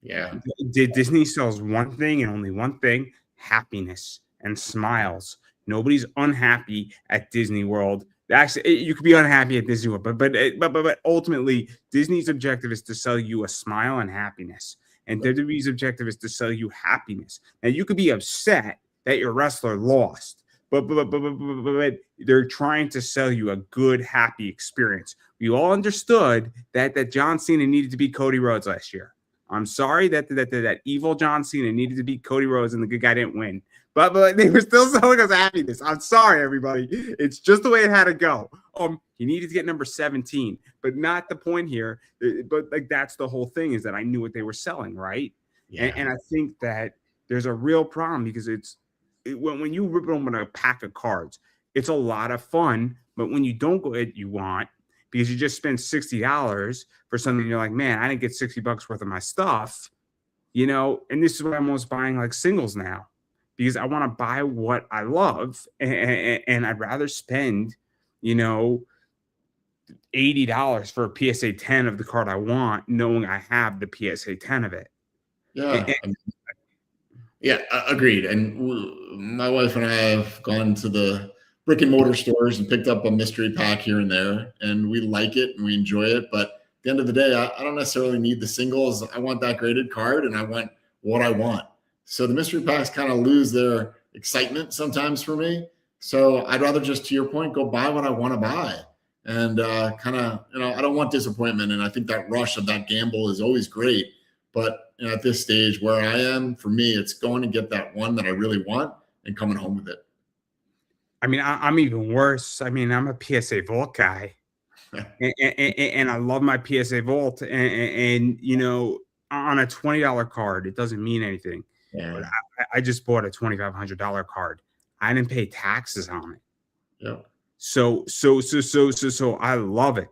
Speaker 2: Yeah.
Speaker 1: Disney sells one thing and only one thing: happiness and smiles. Nobody's unhappy at Disney World. Actually, you could be unhappy at Disney World, but ultimately, Disney's objective is to sell you a smile and happiness, and WWE's objective is to sell you happiness. Now, you could be upset that your wrestler lost, but they're trying to sell you a good, happy experience. We all understood that John Cena needed to beat Cody Rhodes last year. I'm sorry that evil John Cena needed to beat Cody Rhodes and the good guy didn't win. But they were still selling us happiness. I'm sorry, everybody. It's just the way it had to go. He needed to get number 17, but not the point here. But like, that's the whole thing, is that I knew what they were selling, right? Yeah. And I think that there's a real problem, because when you rip open a pack of cards, it's a lot of fun. But when you don't go what you want, because you just spend $60 for something, you're like, man, I didn't get $60 worth of my stuff, and this is why I'm almost buying like singles now, because I want to buy what I love, and I'd rather spend, $80 for a PSA 10 of the card I want, knowing I have the PSA 10 of it.
Speaker 2: Yeah. Yeah, agreed. And my wife and I have gone to the brick and mortar stores and picked up a mystery pack here and there, and we like it and we enjoy it. But at the end of the day, I don't necessarily need the singles. I want that graded card, and I want what I want. So the mystery packs kind of lose their excitement sometimes for me. So I'd rather just, to your point, go buy what I want to buy. And I don't want disappointment. And I think that rush of that gamble is always great. But at this stage where I am, for me, it's going to get that one that I really want and coming home with it.
Speaker 1: I mean, I'm even worse. I mean, I'm a PSA Vault guy, and I love my PSA Vault. And on a $20 card, it doesn't mean anything. Yeah. But I just bought a $2,500 card. I didn't pay taxes on it.
Speaker 2: Yeah.
Speaker 1: So I love it.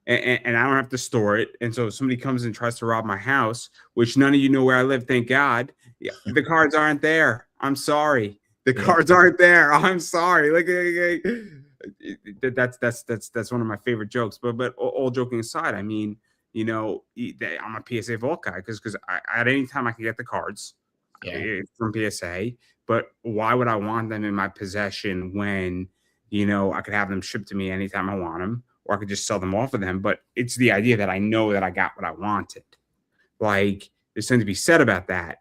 Speaker 1: And I don't have to store it. And so if somebody comes and tries to rob my house, which none of you know where I live, thank God, yeah, the cards aren't there. I'm sorry. The
Speaker 2: Yeah.
Speaker 1: cards aren't there. I'm sorry. That's one of my favorite jokes. But all joking aside, I mean, I'm a PSA Vault guy because at any time I can get the cards from PSA. But why would I want them in my possession when I could have them shipped to me anytime I want them, or I could just sell them off of them? But it's the idea that I know that I got what I wanted. Like, there's something to be said about that.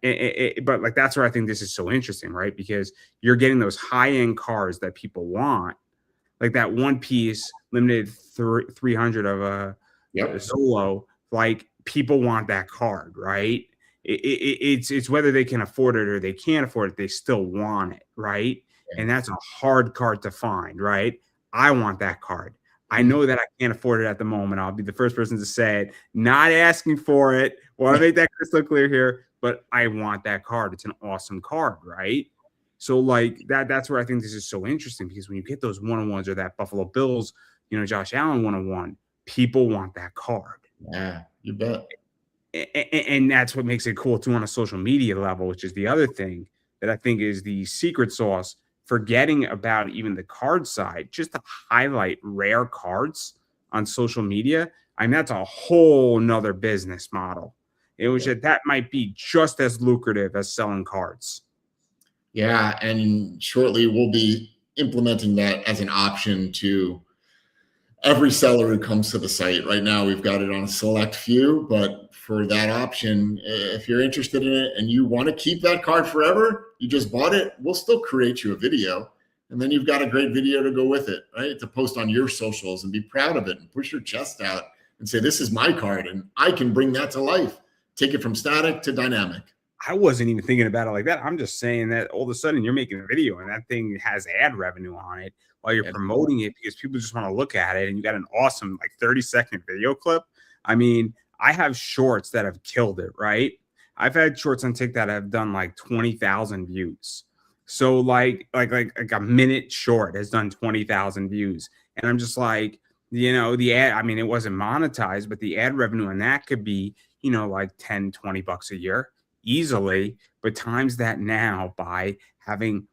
Speaker 1: But like, that's where I think this is so interesting, right? Because you're getting those high-end cars that people want, like that one piece limited 300 of a Solo. Like, people want that card, right? It's whether they can afford it or they can't afford it, they still want it, right? And that's a hard card to find, right? I want that card. I know that I can't afford it at the moment. I'll be the first person to say it. Not asking for it. Want to make that crystal clear here, but I want that card. It's an awesome card, right? So like that's where I think this is so interesting, because when you get those one-on-ones or that Buffalo Bills, Josh Allen one-on-one, people want that card.
Speaker 2: Yeah, you bet.
Speaker 1: And that's what makes it cool too on a social media level, which is the other thing that I think is the secret sauce. Forgetting about even the card side, just to highlight rare cards on social media. I mean, that's a whole nother business model. That might be just as lucrative as selling cards.
Speaker 2: Yeah, and shortly we'll be implementing that as an option to every seller who comes to the site. Right now, we've got it on a select few, but for that option, if you're interested in it and you want to keep that card forever, you just bought it, we'll still create you a video. And then you've got a great video to go with it, right? To post on your socials and be proud of it and push your chest out and say, this is my card and I can bring that to life. Take it from static to dynamic.
Speaker 1: I wasn't even thinking about it like that. I'm just saying that all of a sudden you're making a video and that thing has ad revenue on it while you're promoting it, because people just want to look at it, and you got an awesome 30-second video clip. I mean, I have shorts that have killed it, right? I've had shorts on TikTok that have done 20,000 views. So like a minute short has done 20,000 views. And I'm just like, the ad, I mean, it wasn't monetized, but the ad revenue on that could be, like $10-20 a year easily. But times that now by having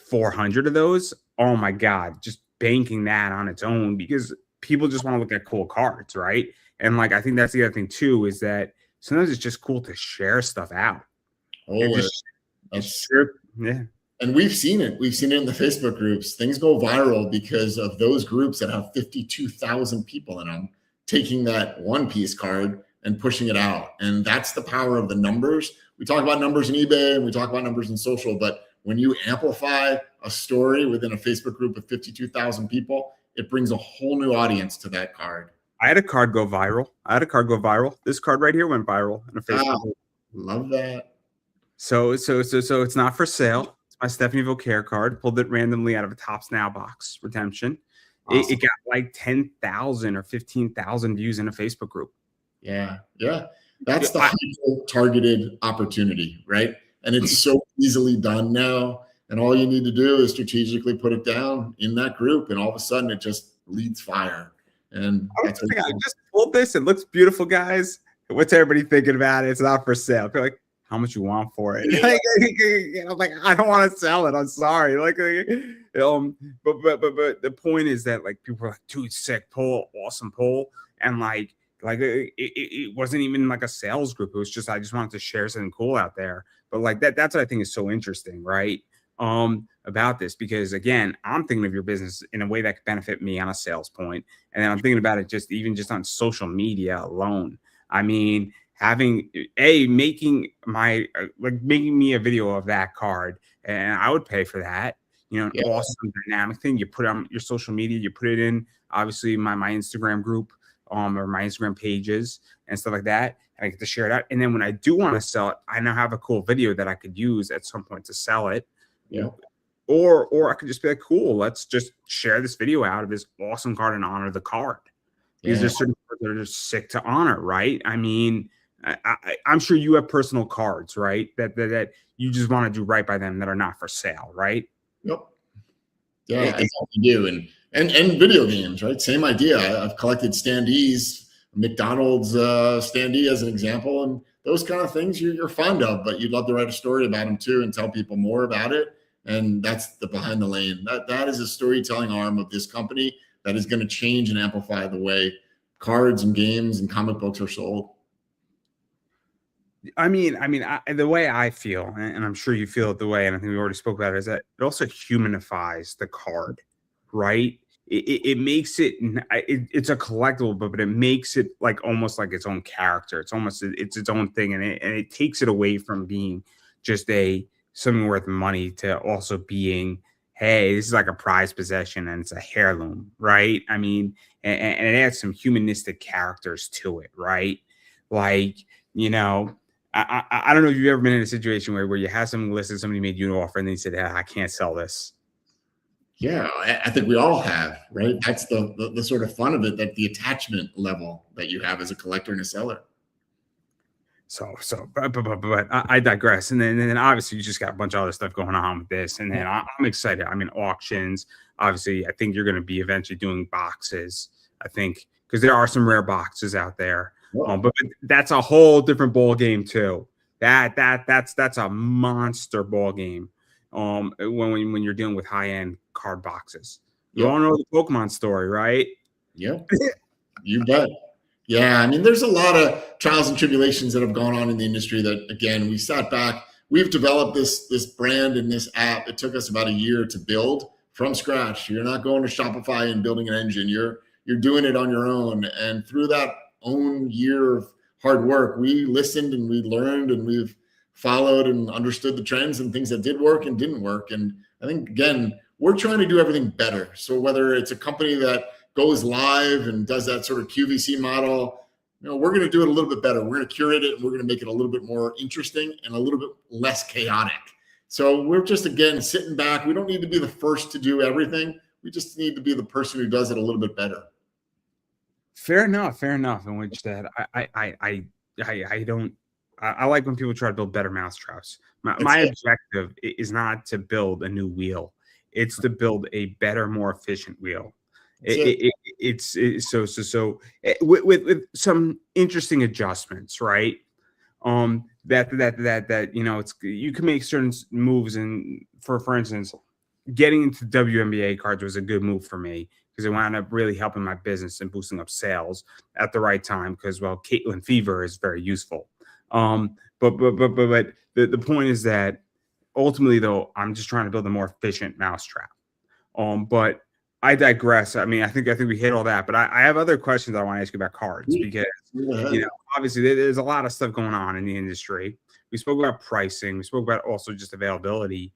Speaker 1: 400 of those, oh my God, just banking that on its own, because people just want to look at cool cards, right? And I think that's the other thing too, is that sometimes it's just cool to share stuff out.
Speaker 2: Yeah. And we've seen it. We've seen it in the Facebook groups. Things go viral because of those groups that have 52,000 people in them taking that one piece card and pushing it out. And that's the power of the numbers. We talk about numbers in eBay and we talk about numbers in social, but when you amplify a story within a Facebook group of 52,000 people, it brings a whole new audience to that card.
Speaker 1: I had a card go viral. This card right here went viral in a Facebook group.
Speaker 2: Love that.
Speaker 1: So it's not for sale. It's my Stephanie Vauquer card. Pulled it randomly out of a Tops Now box redemption. Awesome. It got 10,000 or 15,000 views in a Facebook group.
Speaker 2: Yeah. That's the targeted opportunity, right? And it's so easily done now. And all you need to do is strategically put it down in that group, and all of a sudden it just leads fire. And
Speaker 1: I just pulled this. It looks beautiful, guys. What's everybody thinking about it? It's not for sale. They're like, how much you want for it? I don't want to sell it. I'm sorry. But the point is that people are like, dude, sick pull, awesome pull, and it wasn't even a sales group. It was just, I just wanted to share something cool out there. But that's what I think is so interesting, right? About this, because again, I'm thinking of your business in a way that could benefit me on a sales point. And then I'm thinking about it just on social media alone. I mean, making me a video of that card, and I would pay for that. Awesome dynamic thing. You put it on your social media, you put it in obviously my Instagram group, or my Instagram pages and stuff like that. And I get to share it out. And then when I do want to sell it, I now have a cool video that I could use at some point to sell it.
Speaker 2: Yeah.
Speaker 1: Or I could just be like, cool, let's just share this video out of this awesome card and honor the card. Because there's certain cards that are just sick to honor, right? I mean, I'm sure you have personal cards, right? That you just want to do right by them that are not for sale, right?
Speaker 2: Yep. Yeah, I definitely do. And video games, right? Same idea. I've collected standees, McDonald's standee as an example, and those kind of things you're fond of, but you'd love to write a story about them too and tell people more about it. And that's the behind the lane. That is a storytelling arm of this company that is going to change and amplify the way cards and games and comic books are sold.
Speaker 1: The way I feel, and I'm sure you feel it the way, and I think we already spoke about it, is that it also humanifies the card, right? It makes it's a collectible, but it makes it like almost like its own character. It's its own thing, and it takes it away from being just something worth money to also being, hey, this is like a prized possession and it's a heirloom, right? And it adds some humanistic characters to it, right? Like, I don't know if you've ever been in a situation where you have something listed, somebody made you an offer, and they said, I can't sell this.
Speaker 2: Yeah, I think we all have, right? That's the sort of fun of it, that the attachment level that you have as a collector and a seller.
Speaker 1: But I digress. And then obviously you just got a bunch of other stuff going on with this. And then I'm excited. Auctions. Obviously, I think you're going to be eventually doing boxes. I think because there are some rare boxes out there. But that's a whole different ball game too. That's a monster ball game. When you're dealing with high end card boxes, you all know the Pokemon story, right?
Speaker 2: Yep, you bet. Yeah, there's a lot of trials and tribulations that have gone on in the industry. That again, we sat back. We've developed this brand and this app. It took us about a year to build from scratch. You're not going to Shopify and building an engine. You're doing it on your own, and through that own year of hard work, we listened and we learned and we've followed and understood the trends and things that did work and didn't work. And I think, again, we're trying to do everything better. So whether it's a company that goes live and does that sort of QVC model, we're going to do it a little bit better. We're going to curate it and we're going to make it a little bit more interesting and a little bit less chaotic. So we're just, again, sitting back. We don't need to be the first to do everything. We just need to be the person who does it a little bit better.
Speaker 1: Fair enough. In which that I like when people try to build better mousetraps. My objective is not to build a new wheel; it's to build a better, more efficient wheel. It's with some interesting adjustments, right? That you can make certain moves, and for instance, getting into WNBA cards was a good move for me, because it wound up really helping my business and boosting up sales at the right time. Because, well, Caitlin Fever is very useful. But the point is that ultimately, though, I'm just trying to build a more efficient mousetrap. But I digress. I think we hit all that. But I have other questions I want to ask you about cards, because obviously there's a lot of stuff going on in the industry. We spoke about pricing. We spoke about also just availability.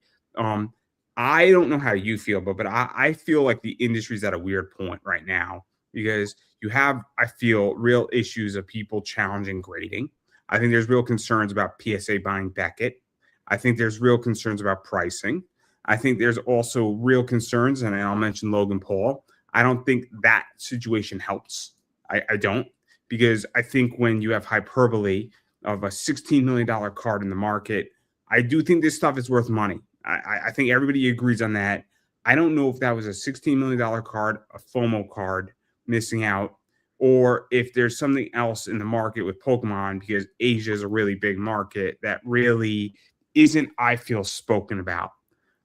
Speaker 1: I don't know how you feel, but I feel like the industry's at a weird point right now, because you have, I feel, real issues of people challenging grading. I think there's real concerns about PSA buying Beckett. I think there's real concerns about pricing. I think there's also real concerns, and I'll mention Logan Paul. I don't think that situation helps. I don't, because I think when you have hyperbole of a $16 million card in the market, I do think this stuff is worth money. I think everybody agrees on that. I don't know if that was a $16 million card, a FOMO card missing out, or if there's something else in the market with Pokemon, because Asia is a really big market that really isn't, I feel, spoken about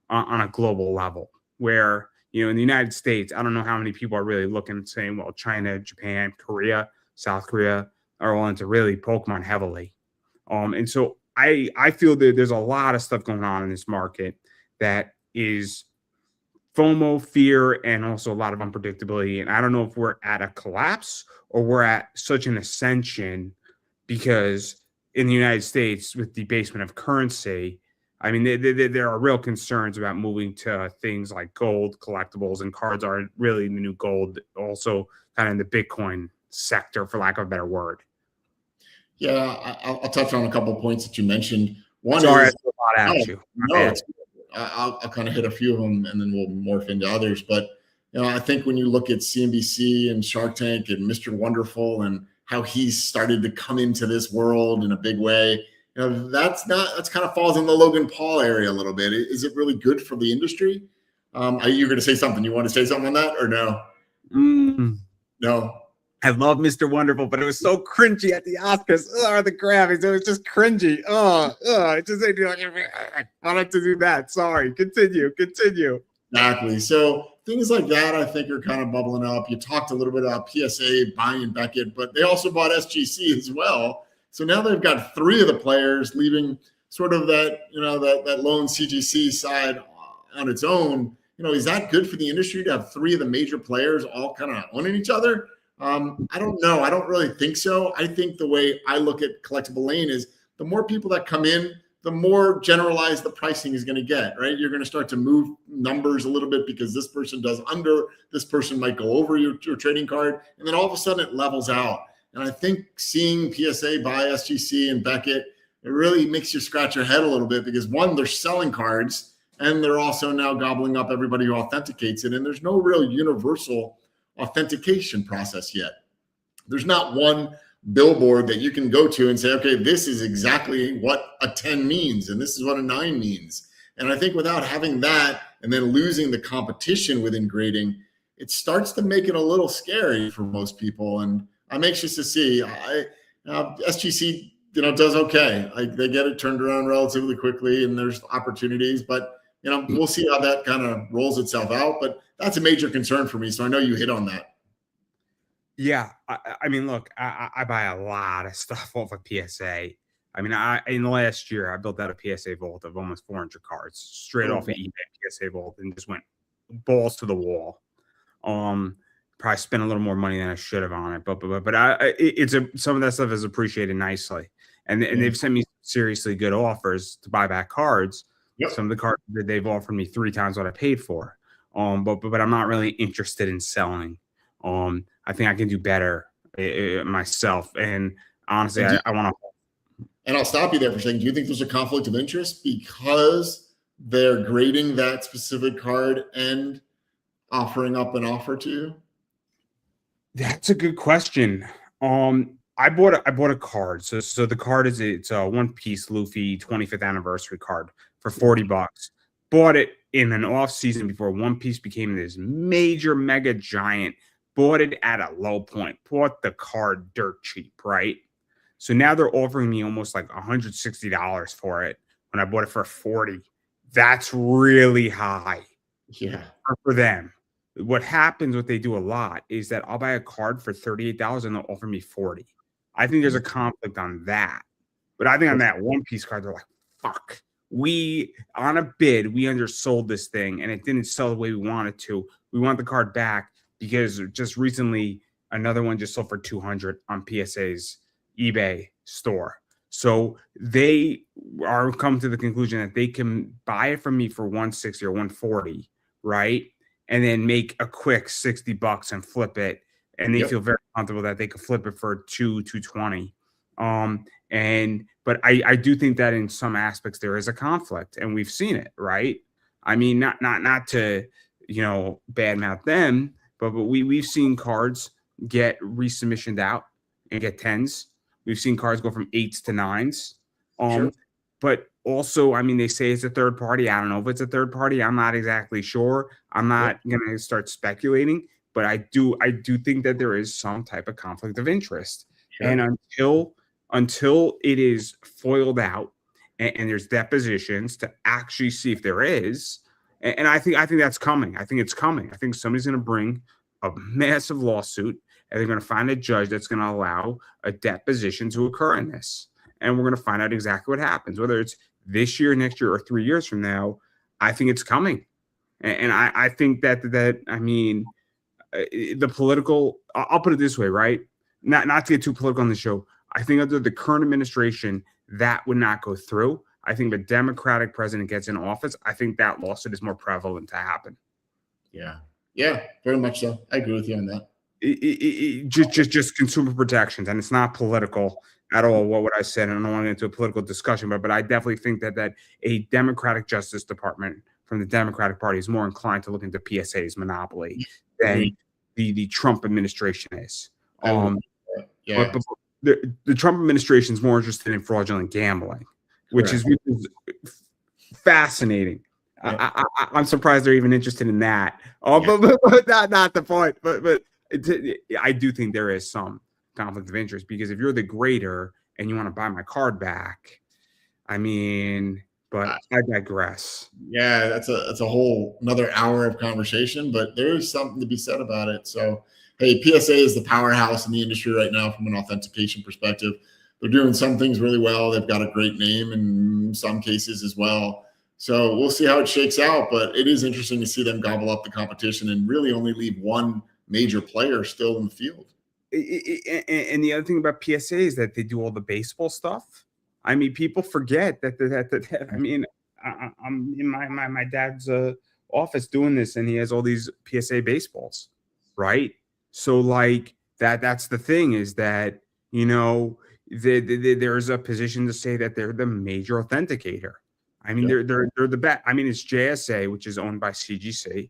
Speaker 1: on a global level, where, in the United States, I don't know how many people are really looking and saying, well, China, Japan, Korea, South Korea are all into really Pokemon heavily. And so I feel that there's a lot of stuff going on in this market that is FOMO, fear, and also a lot of unpredictability. And I don't know if we're at a collapse or we're at such an ascension, because in the United States, with debasement of currency, there are real concerns about moving to things like gold, collectibles, and cards are really the new gold, also kind of in the Bitcoin sector, for lack of a better word.
Speaker 2: Yeah, I'll touch on a couple of points that you mentioned. One
Speaker 1: Sorry,
Speaker 2: is, I'll kind of hit a few of them and then we'll morph into others. But I think when you look at CNBC and Shark Tank and Mr. Wonderful and how he's started to come into this world in a big way, that's kind of falls in the Logan Paul area a little bit. Is it really good for the industry? Are you going to say something? You want to say something on that or no? No.
Speaker 1: I love Mr. Wonderful, but it was so cringy at the Oscars. The graphics, it was just cringy. It just made me like, I wanted to do that. Sorry. Continue.
Speaker 2: Exactly. So things like that, I think, are kind of bubbling up. You talked a little bit about PSA buying Beckett, but they also bought SGC as well. So now they've got 3 of the players, leaving sort of that, that lone CGC side on its own. Is that good for the industry to have 3 of the major players all kind of owning each other? I don't know. I don't really think so. I think the way I look at Collectible Lane is the more people that come in, the more generalized the pricing is going to get, right? You're going to start to move numbers a little bit because this person does under, this person might go over your trading card, and then all of a sudden it levels out. And I think seeing PSA buy SGC and Beckett, it really makes you scratch your head a little bit because, one, they're selling cards, and they're also now gobbling up everybody who authenticates it, and there's no real universal authentication process yet. There's not one billboard that you can go to and say, okay, this is exactly what a 10 means, and this is what a 9 means. And I think without having that and then losing the competition within grading, it starts to make it a little scary for most people. And I'm anxious to see. SGC, does okay. They get it turned around relatively quickly, and there's opportunities, but we'll see how that kind of rolls itself out. But that's a major concern for me. So I know you hit on that.
Speaker 1: Yeah. I mean, look, I buy a lot of stuff off of PSA. I mean, in the last year, I built out a PSA vault of almost 400 cards straight off of eBay PSA vault and just went balls to the wall. Probably spent a little more money than I should have on it, but some of that stuff is appreciated nicely. And they've sent me seriously good offers to buy back cards.
Speaker 2: Yep.
Speaker 1: Some of the cards that they've offered me 3 times what I paid for. But I'm not really interested in selling. I think I can do better myself. And honestly, I want to.
Speaker 2: And I'll stop you there for a second. Do you think there's a conflict of interest because they're grading that specific card and offering up an offer to you?
Speaker 1: That's a good question. I bought a card. So the card it's a One Piece Luffy 25th anniversary card for $40. Bought it in an off season before One Piece became this major mega giant. Bought it at a low point. Bought the card dirt cheap, right? So now they're offering me almost like $160 for it when I bought it for $40. That's really high.
Speaker 2: Yeah.
Speaker 1: For them. What happens, what they do a lot, is that I'll buy a card for $38 and they'll offer me $40. I think there's a conflict on that. But I think on that One Piece card, they're like, fuck. On a bid, we undersold this thing and it didn't sell the way we wanted to. We want the card back because just recently another one just sold for $200 on PSA's eBay store. So they are come to the conclusion that they can buy it from me for $160 or $140, right? And then make a quick $60 and flip it. And they feel very comfortable that they could flip it for $220. But I do think that in some aspects there is a conflict, and we've seen it, right? I mean, not to badmouth them, but we've seen cards get resubmissioned out and get 10s. We've seen cards go from 8s to 9s.
Speaker 2: Sure.
Speaker 1: But also, I mean, they say it's a third party. I don't know if it's a third party. I'm not exactly sure. I'm not going to start speculating, but I do think that there is some type of conflict of interest. Sure. And until it is foiled out and there's depositions to actually see if there is, and I think that's coming. I think it's coming. I think somebody's going to bring a massive lawsuit and they're going to find a judge that's going to allow a deposition to occur in this. And we're going to find out exactly what happens, whether it's this year, next year, or 3 years from now. I think it's coming. And I think that I mean, the political, I'll put it this way, right? Not to get too political on the show. I think under the current administration, that would not go through. I think the Democratic president gets in office, I think that lawsuit is more prevalent to happen.
Speaker 2: Yeah, very much so. I agree with you on that.
Speaker 1: Just consumer protections, and it's not political at all. What I said, and I don't want to get into a political discussion, but I definitely think that a Democratic Justice Department from the Democratic Party is more inclined to look into PSA's monopoly than the Trump administration is. But the Trump administration is more interested in fraudulent gambling, which is fascinating. I'm surprised they're even interested in that. Oh,
Speaker 2: Yeah.
Speaker 1: but not the point. But I do think there is some conflict of interest, because if you're the grader and you want to buy my card back, I mean, but I digress.
Speaker 2: Yeah, that's a whole another hour of conversation, but there is something to be said about it. So, hey, PSA is the powerhouse in the industry right now from an authentication perspective. They're doing some things really well. They've got a great name in some cases as well. So we'll see how it shakes out, but it is interesting to see them gobble up the competition and really only leave one major player still in the field.
Speaker 1: And the other thing about PSA is that they do all the baseball stuff. I mean, people forget that I mean, I'm in my dad's office doing this, and he has all these PSA baseballs, right? So like that's the thing, is that, you know, there's a position to say that they're the major authenticator. I mean,
Speaker 2: Yeah.
Speaker 1: they're the best. I mean, it's JSA, which is owned by CGC.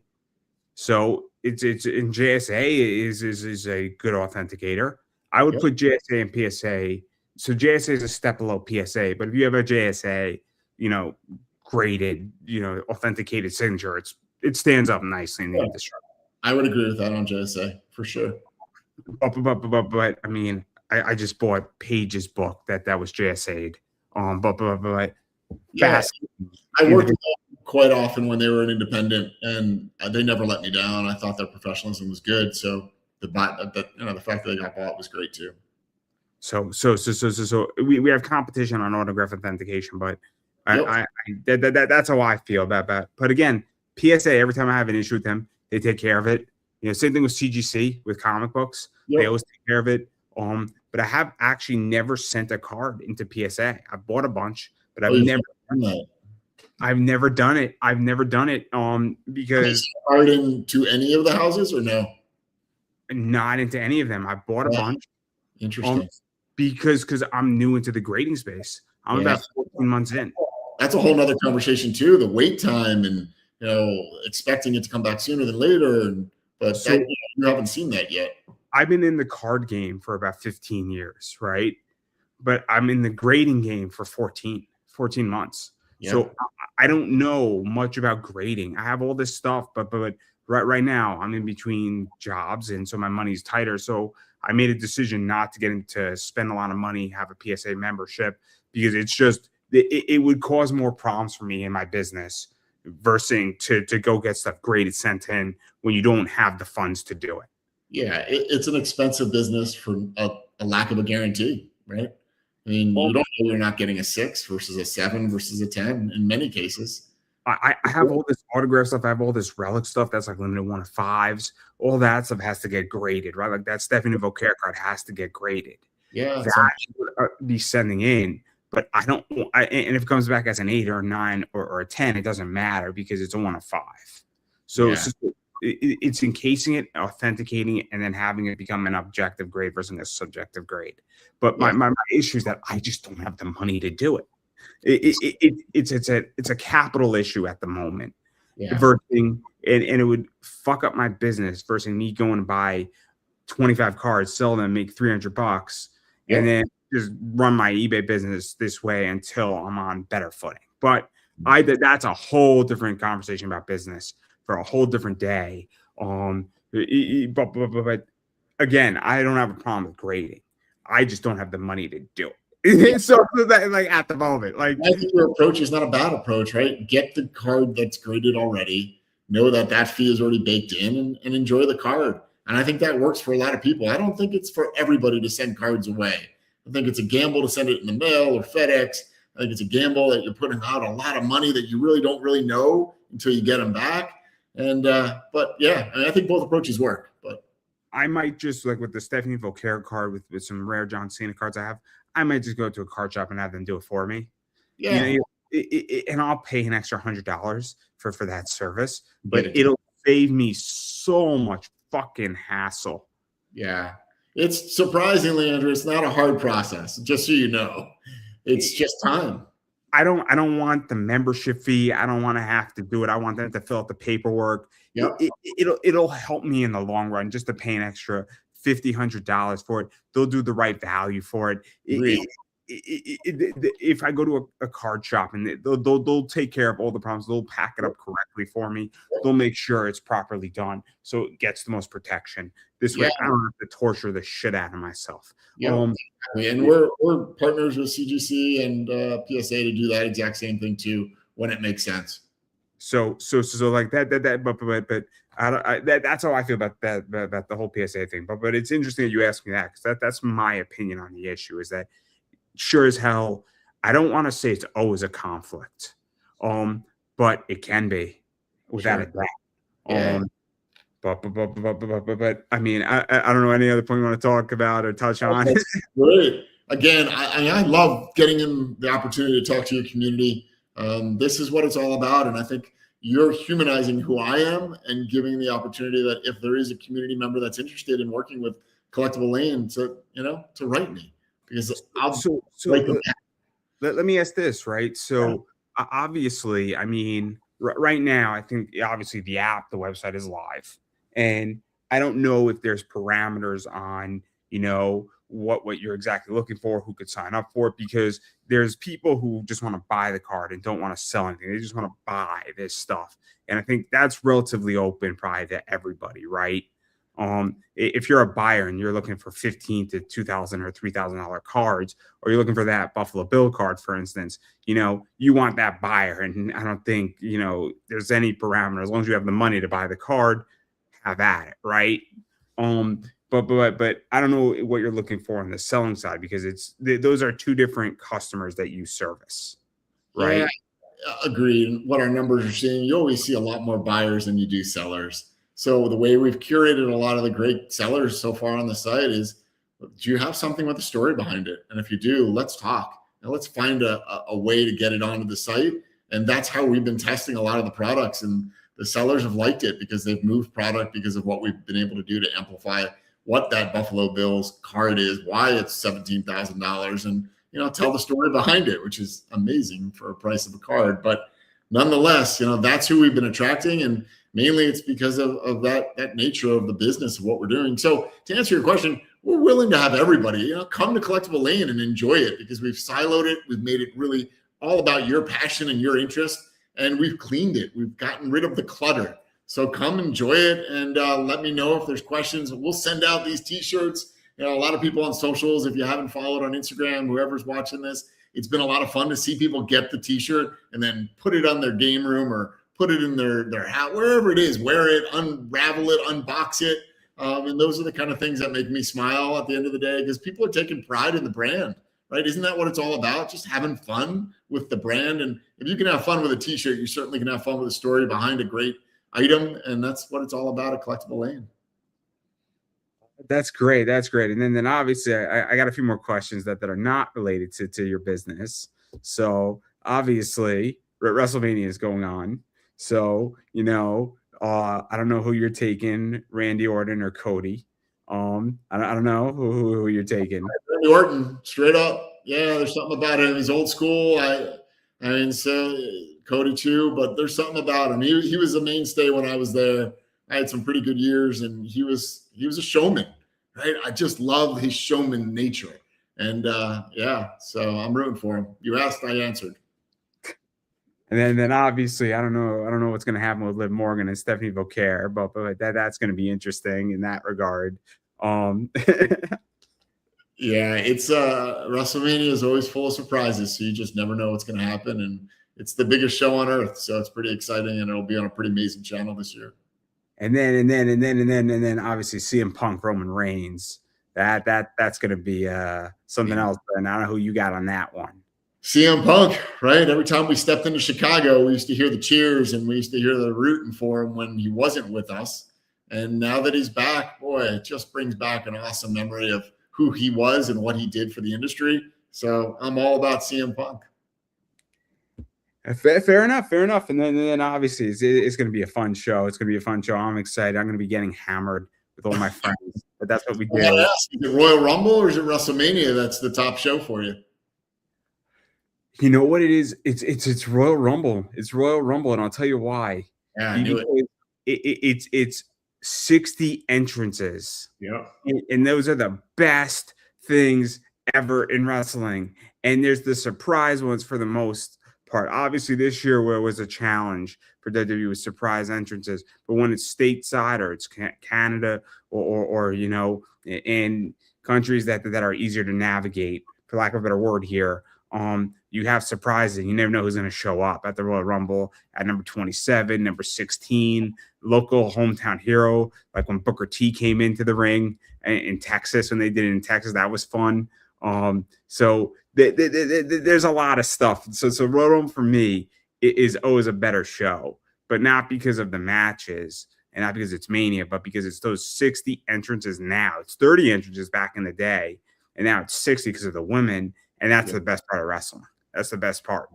Speaker 1: So it's in JSA is a good authenticator. I would
Speaker 2: Yep.
Speaker 1: put JSA and PSA. So JSA is a step below PSA, but if you have a JSA, you know, graded, you know, authenticated signature, it stands up nicely in the
Speaker 2: Yeah.
Speaker 1: industry.
Speaker 2: I would agree with that on JSA for sure.
Speaker 1: But I mean, I just bought Page's book that was JSA'd. But
Speaker 2: Yeah,
Speaker 1: fast.
Speaker 2: I worked with them quite often when they were an independent, and they never let me down. I thought their professionalism was good, so the fact that they got bought was great too.
Speaker 1: So we have competition on autograph authentication, but
Speaker 2: Yep.
Speaker 1: that's how I feel about that. But again, PSA, every time I have an issue with them, they take care of it. You know, same thing with CGC with comic books. They
Speaker 2: Yep.
Speaker 1: always take care of it. But I have actually never sent a card into PSA. I've bought a bunch, but
Speaker 2: Oh, you've done that.
Speaker 1: I've never done it. I've never done it.
Speaker 2: Have you
Speaker 1: Because
Speaker 2: sent a card into any of the houses or no?
Speaker 1: not into any of them. I bought a
Speaker 2: Yeah.
Speaker 1: bunch.
Speaker 2: Interesting.
Speaker 1: Because I'm new into the grading space. I'm
Speaker 2: Yeah.
Speaker 1: about 14 months in.
Speaker 2: That's a whole nother conversation too. The wait time and expecting it to come back sooner than later. But
Speaker 1: So
Speaker 2: you haven't seen that yet.
Speaker 1: I've been in the card game for about 15 years, right? But I'm in the grading game for 14 months.
Speaker 2: Yeah.
Speaker 1: So I don't know much about grading. I have all this stuff, but right now I'm in between jobs, and so my money's tighter. So I made a decision not to get into spend a lot of money, have a PSA membership, because it's just it would cause more problems for me in my business versus to go get stuff graded sent in when you don't have the funds to do it.
Speaker 2: Yeah, it's an expensive business for a lack of a guarantee, right? I mean,
Speaker 1: Well,
Speaker 2: you don't know you're not getting a 6 versus a 7 versus a 10 in many cases.
Speaker 1: I have all this autograph stuff. I have all this relic stuff that's like limited 1 of 5s. All that stuff has to get graded, right? Like that Stephanie Vauquer card has to get graded.
Speaker 2: Yeah,
Speaker 1: That should be sending in, but I don't. And if it comes back as an 8 or a 9 or a 10, it doesn't matter because it's a 1 of 5. So
Speaker 2: yeah.
Speaker 1: it's encasing it, authenticating it, and then having it become an objective grade versus a subjective grade. But my issue is that I just don't have the money to do it. It's a capital issue at the moment.
Speaker 2: Yeah.
Speaker 1: Versus, and it would fuck up my business versus me going to buy 25 cards, sell them, make $300,
Speaker 2: Yeah.
Speaker 1: and then just run my eBay business this way until I'm on better footing. But that's a whole different conversation about business for a whole different day. But again, I don't have a problem with grading. I just don't have the money to do it. So that, like, at the moment, like,
Speaker 2: I think your approach is not a bad approach, right? Get the card that's graded already. Know that fee is already baked in, and enjoy the card. And I think that works for a lot of people. I don't think it's for everybody to send cards away. I think it's a gamble to send it in the mail or FedEx. I think it's a gamble that you're putting out a lot of money that you really don't really know until you get them back. And but yeah, I think both approaches work. But
Speaker 1: I might just, like with the Stephanie Vauquer card with some rare John Cena cards I have, I might just go to a card shop and have them do it for me.
Speaker 2: yeah,
Speaker 1: You know, and I'll pay an extra $100 for that service, but it'll save me so much fucking hassle.
Speaker 2: Yeah, it's surprisingly, Andrew, it's not a hard process. Just so you know, it's just time.
Speaker 1: I don't want the membership fee. I don't want to have to do it. I want them to fill out the paperwork.
Speaker 2: Yep.
Speaker 1: It'll help me in the long run just to pay an extra $50, $100 for it. They'll do the right value for it. if I go to a card shop and they'll take care of all the problems, they'll pack it up correctly for me. They'll make sure it's properly done so it gets the most protection. This way, I don't have to torture the shit out of myself.
Speaker 2: And we're partners with CGC and PSA to do that exact same thing too when it makes sense.
Speaker 1: So like that, but that's how I feel about the whole PSA thing. But it's interesting that you asked me that, because that's my opinion on the issue. Is that sure as hell, I don't want to say it's always a conflict, but it can be without a doubt. But I mean, I don't know any other point you want to talk about or touch on.
Speaker 2: Great. Again, I love getting in the opportunity to talk to your community. This is what it's all about, and I think you're humanizing who I am and giving the opportunity that if there is a community member that's interested in working with Collectible Lane to write me, because I'll
Speaker 1: let me ask this, right? So obviously, I mean, right now, I think obviously the website is live, and I don't know if there's parameters on, what you're exactly looking for, who could sign up for it, because there's people who just want to buy the card and don't want to sell anything. They just want to buy this stuff. And I think that's relatively open probably to everybody, right? If you're a buyer and you're looking for $15 to $2,000 or $3,000 cards, or you're looking for that Buffalo Bill card, for instance, you want that buyer. And I don't think, there's any parameter. As long as you have the money to buy the card, have at it, right? But I don't know what you're looking for on the selling side, because those are two different customers that you service, right?
Speaker 2: Yeah, agreed. What our numbers are seeing, you always see a lot more buyers than you do sellers. So the way we've curated a lot of the great sellers so far on the site is, do you have something with a story behind it? And if you do, let's talk. And let's find a way to get it onto the site. And that's how we've been testing a lot of the products. And the sellers have liked it because they've moved product because of what we've been able to do to amplify what that Buffalo Bills card is, why it's $17,000, and tell the story behind it, which is amazing for a price of a card. But nonetheless, that's who we've been attracting, and mainly it's because of that nature of the business of what we're doing. So to answer your question, we're willing to have everybody, come to Collectible Lane and enjoy it, because we've siloed it. We've made it really all about your passion and your interest, and we've cleaned it. We've gotten rid of the clutter. So come enjoy it, and let me know if there's questions. We'll send out these T-shirts. A lot of people on socials, if you haven't followed on Instagram, whoever's watching this, it's been a lot of fun to see people get the T-shirt and then put it on their game room or put it in their hat, wherever it is, wear it, unravel it, unbox it. And those are the kind of things that make me smile at the end of the day, because people are taking pride in the brand, right? Isn't that what it's all about? Just having fun with the brand. And if you can have fun with a T-shirt, you certainly can have fun with a story behind a great item, and that's what it's all about at Collectible Lane.
Speaker 1: That's great. And then obviously I got a few more questions that are not related to your business. So obviously WrestleMania is going on. So, I don't know who you're taking, Randy Orton or Cody. I don't know who you're taking.
Speaker 2: Randy Orton, straight up. Yeah, there's something about him. He's old school. I mean, so Cody too, but there's something about him. He was a mainstay when I was there. I had some pretty good years, and he was a showman, right? I just love his showman nature. And so I'm rooting for him. You asked, I answered.
Speaker 1: And then obviously I don't know what's gonna happen with Liv Morgan and Stephanie Beaucaire, but that's gonna be interesting in that regard.
Speaker 2: Yeah, it's WrestleMania is always full of surprises, so you just never know what's gonna happen. And it's the biggest show on earth, so it's pretty exciting, and it'll be on a pretty amazing channel this year.
Speaker 1: And then obviously CM Punk, Roman Reigns. That's gonna be something else. And I don't know who you got on that one.
Speaker 2: CM Punk, right? Every time we stepped into Chicago, we used to hear the cheers and we used to hear the rooting for him when he wasn't with us. And now that he's back, boy, it just brings back an awesome memory of who he was and what he did for the industry. So I'm all about CM Punk.
Speaker 1: Fair enough. And then obviously it's going to be a fun show. I'm excited. I'm going to be getting hammered with all my friends, but that's what we do.
Speaker 2: Is it Royal Rumble or is it WrestleMania that's the top show for you?
Speaker 1: You know what it is? It's Royal Rumble. It's Royal Rumble, and I'll tell you why.
Speaker 2: Yeah, I knew it.
Speaker 1: It's 60 entrances.
Speaker 2: Yeah.
Speaker 1: And those are the best things ever in wrestling. and there's the surprise ones for the most part. Obviously, this year where it was a challenge for WWE with surprise entrances, but when it's stateside or it's Canada or you know, in countries that are easier to navigate, for lack of a better word here, you have surprises. You never know who's going to show up at the Royal Rumble at number 27, number 16, local hometown hero, like when Booker T came into the ring in Texas, when they did it in Texas, that was fun. So there's a lot of stuff. So Royal Rumble for me is always a better show, but not because of the matches and not because it's Mania, but because it's those 60 entrances now. It's 30 entrances back in the day, and now it's 60 because of the women, and that's the best part of wrestling. That's the best part.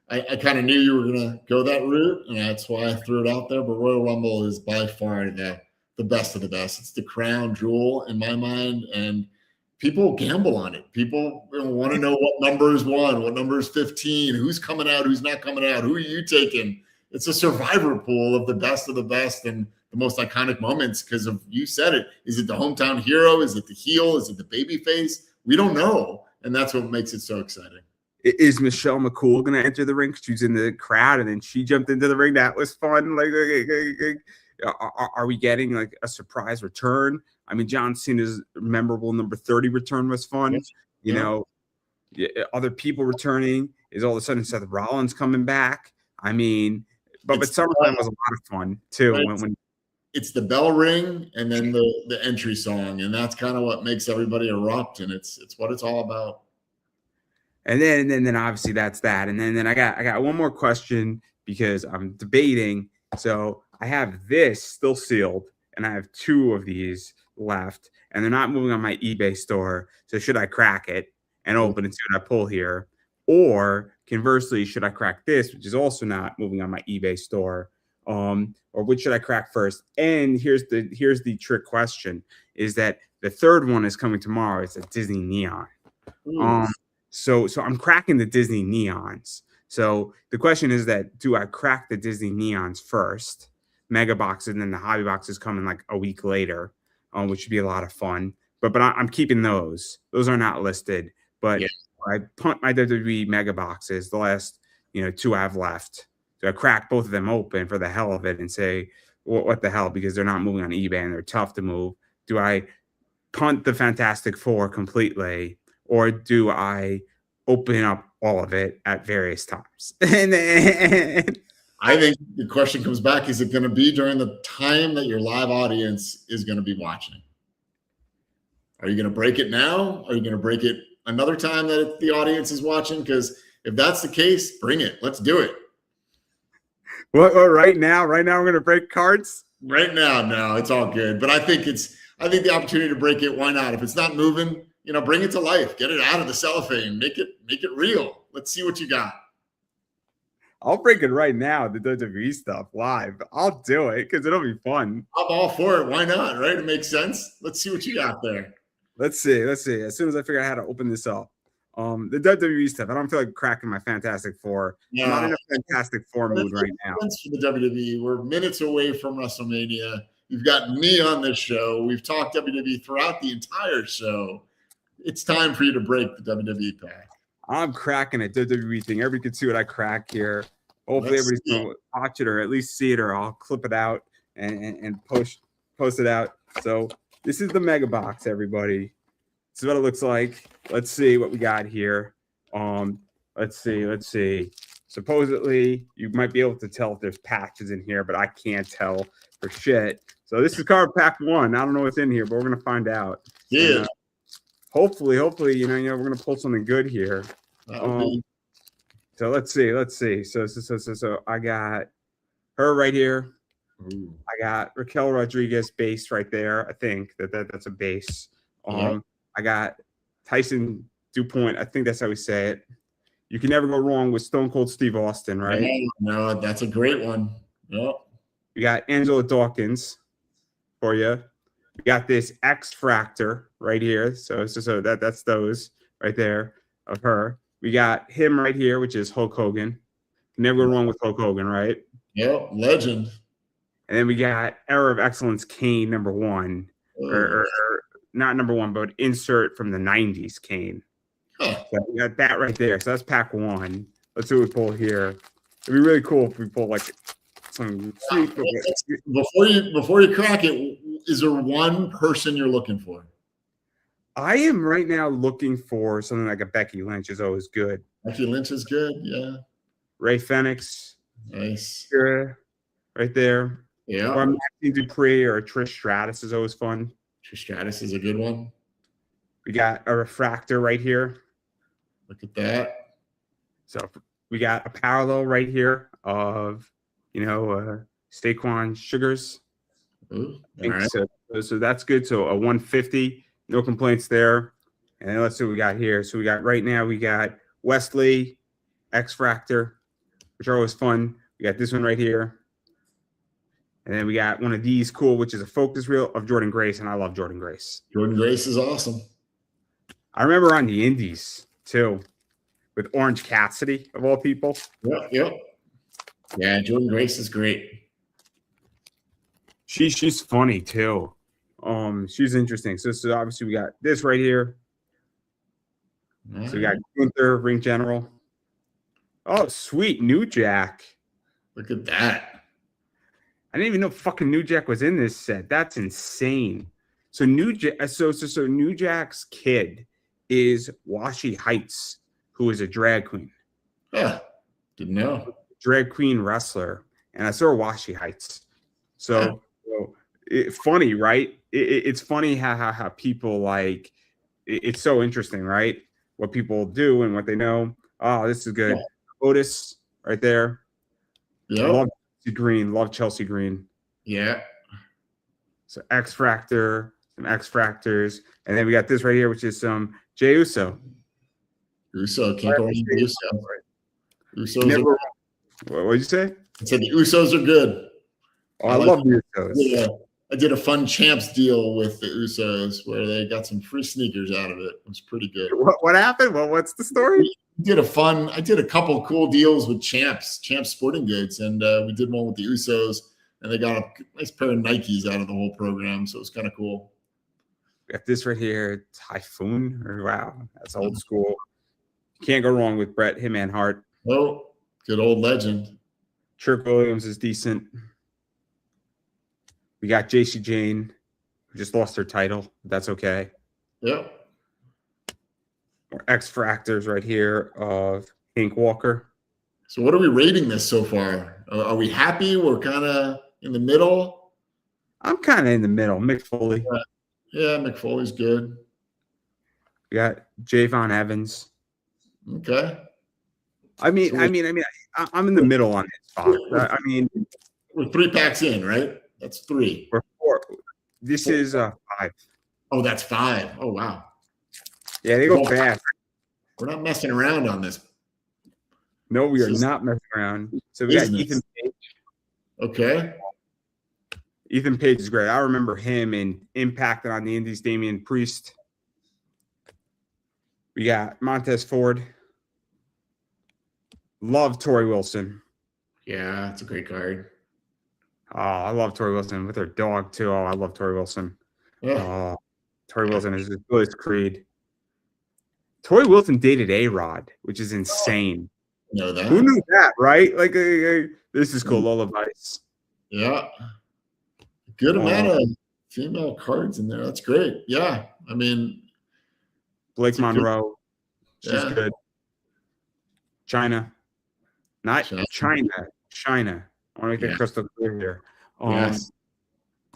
Speaker 2: I kind of knew you were going to go that route, and that's why I threw it out there. But Royal Rumble is by far the best of the best. It's the crown jewel in my mind, and people gamble on it. People want to know what number is 1, what number is 15, who's coming out, who's not coming out, who are you taking? It's a survivor pool of the best and the most iconic moments because of, you said it. Is it the hometown hero? Is it the heel? Is it the baby face? We don't know, and that's what makes it so exciting.
Speaker 1: Is Michelle McCool going to enter the ring? She was in the crowd, and then she jumped into the ring. That was fun. Like, are we getting like a surprise return? I mean, John Cena's memorable number 30 return was fun. Yes. You know, other people returning. Is all of a sudden Seth Rollins coming back? I mean, but SummerSlam was a lot of fun too. When
Speaker 2: it's the bell ring and then the entry song, and that's kind of what makes everybody erupt, and it's what it's all about.
Speaker 1: And then obviously that's that. And then I got one more question because I'm debating. So I have this still sealed, and I have 2 of these left, and they're not moving on my eBay store. So should I crack it and open and see what I pull here? Or conversely, should I crack this, which is also not moving on my eBay store? Or which should I crack first? And here's the trick question: is that the third one is coming tomorrow? It's a Disney Neon. So I'm cracking the Disney Neons. So the question is that, do I crack the Disney Neons first, mega boxes, and then the hobby boxes coming like a week later, which should be a lot of fun. But I'm keeping those. Those are not listed. But I punt my WWE mega boxes, the last 2 I have left. So I crack both of them open for the hell of it and say, what the hell, because they're not moving on eBay and they're tough to move. Do I punt the Fantastic Four completely, or do I open up all of it at various times? And then
Speaker 2: I think the question comes back, is it going to be during the time that your live audience is going to be watching? Are you going to break it now? Are you going to break it another time that the audience is watching? Because if that's the case, bring it. Let's do it.
Speaker 1: What right now? Right now, we're going to break cards?
Speaker 2: Right now, no, it's all good. But I think the opportunity to break it, why not? If it's not moving, bring it to life. Get it out of the cellophane. Make it real. Let's see what you got.
Speaker 1: I'll break it right now, the WWE stuff live. I'll do it because it'll be fun.
Speaker 2: I'm all for it. Why not? Right? It makes sense. Let's see what you got there.
Speaker 1: Let's see. As soon as I figure out how to open this up. The WWE stuff, I don't feel like cracking my Fantastic Four. No. I'm not in a Fantastic Four mood right now.
Speaker 2: For the WWE, we're minutes away from WrestleMania. You've got me on this show. We've talked WWE throughout the entire show. It's time for you to break the WWE pack.
Speaker 1: I'm cracking a WWE thing. Everybody can see what I crack here. Hopefully everybody's going to watch it or at least see it, or I'll clip it out and post it out. So this is the mega box, everybody. This is what it looks like. Let's see what we got here. Let's see. Supposedly, you might be able to tell if there's patches in here, but I can't tell for shit. So this is card pack 1. I don't know what's in here, but we're gonna find out.
Speaker 2: Yeah.
Speaker 1: And, hopefully, we're gonna pull something good here. So let's see. So I got her right here.
Speaker 2: Ooh.
Speaker 1: I got Raquel Rodriguez base right there. I think that's a base. I got Tyson DuPont. I think that's how we say it. You can never go wrong with Stone Cold Steve Austin, right?
Speaker 2: No, that's a great one. Yep.
Speaker 1: You got Angela Dawkins for you. We got this X Fractor right here. So that's those right there of her. We got him right here, which is Hulk Hogan. Never go wrong with Hulk Hogan, right?
Speaker 2: Yep, legend.
Speaker 1: And then we got Era of Excellence Kane number 1, or not number 1, but insert from the 90s Kane.
Speaker 2: Huh.
Speaker 1: So we got that right there. So that's pack one. Let's see what we pull here. It'd be really cool if we pull like some sweet.
Speaker 2: Before you crack it, is there one person you're looking for?
Speaker 1: I am right now looking for something like a Becky Lynch is always good.
Speaker 2: Becky Lynch is good. Yeah.
Speaker 1: Ray Fenix.
Speaker 2: Nice.
Speaker 1: Right there.
Speaker 2: Yeah.
Speaker 1: Or a Maxine Dupree or a Trish Stratus is always fun.
Speaker 2: Trish Stratus is a good one.
Speaker 1: We got a refractor right here.
Speaker 2: Look at that.
Speaker 1: So we got a parallel right here of, Saquon Sugars.
Speaker 2: Ooh, all right.
Speaker 1: So that's good. So a 150, no complaints there. And then let's see what we got here. So we got right now, we got Wesley, X-Fractor, which are always fun. We got this one right here. And then we got one of these cool, which is a focus reel of Jordan Grace. And I love Jordan Grace.
Speaker 2: Jordan Grace is awesome.
Speaker 1: I remember on the Indies too, with Orange Cassidy of all people.
Speaker 2: Yep. Yeah, Jordan Grace is great.
Speaker 1: She's funny too. She's interesting. So obviously we got this right here. So we got Gunther, Ring General. Oh, sweet New Jack.
Speaker 2: Look at that.
Speaker 1: I didn't even know fucking New Jack was in this set. That's insane. So New Jack's kid is Washi Heights, who is a drag queen.
Speaker 2: Yeah, didn't know.
Speaker 1: Drag queen wrestler, and I saw Washi Heights. So funny, right? It's funny how people like. It's so interesting, right? What people do and what they know. Oh, this is good. Yeah. Otis, right there.
Speaker 2: Yeah.
Speaker 1: Love Green. Love Chelsea Green.
Speaker 2: Yeah.
Speaker 1: So X-Fractor, some X-Fractors, and then we got this right here, which is some Jey Uso.
Speaker 2: Uso, can't go wrong with Uso.
Speaker 1: Usos. What did you say?
Speaker 2: I said the Usos are good.
Speaker 1: Oh, I love the Usos.
Speaker 2: Yeah, I did a fun champs deal with the Usos where they got some free sneakers out of it. It was pretty good.
Speaker 1: What happened? What's the story?
Speaker 2: I did a couple cool deals with Champs Sporting Goods, and we did one with the Usos, and they got a nice pair of Nikes out of the whole program, so it was kind of cool.
Speaker 1: We got this right here, Typhoon. Wow, that's old school. Can't go wrong with Bret Hitman Hart.
Speaker 2: Oh, good old legend.
Speaker 1: Trick Williams is decent. We got JC Jane, who just lost her title. That's okay.
Speaker 2: Yep.
Speaker 1: More X-Fractors right here of Hank Walker.
Speaker 2: So what are we rating this so far? Are we happy? We're kind of in the middle?
Speaker 1: I'm kind of in the middle. Mick Foley.
Speaker 2: Yeah, Mick Foley's good.
Speaker 1: We got Javon Evans.
Speaker 2: Okay.
Speaker 1: I'm in the middle on this spot.
Speaker 2: We're 3 packs in, right? That's 3.
Speaker 1: We're 4. This is 5.
Speaker 2: Oh, that's 5. Oh, wow.
Speaker 1: Yeah, they go fast.
Speaker 2: We're not messing around on this.
Speaker 1: No, we are not messing around. So we got Ethan Page.
Speaker 2: Okay.
Speaker 1: Ethan Page is great. I remember him in Impact on the Indies, Damian Priest. We got Montez Ford. Love Tori Wilson.
Speaker 2: Yeah, it's a great card.
Speaker 1: Oh, I love Tori Wilson with her dog, too. Oh, I love Tori Wilson.
Speaker 2: Yeah.
Speaker 1: Oh, Tori Wilson is as good as Creed. Tori Wilson dated A-Rod, which is insane.
Speaker 2: Know that?
Speaker 1: Who knew that, right? Like, this is cool. Lola Vice.
Speaker 2: Yeah. Good amount of female cards in there. That's great. Yeah. I mean,
Speaker 1: Blake Monroe. She's good. China. Not China. China. I want to make that crystal clear here.
Speaker 2: Yes.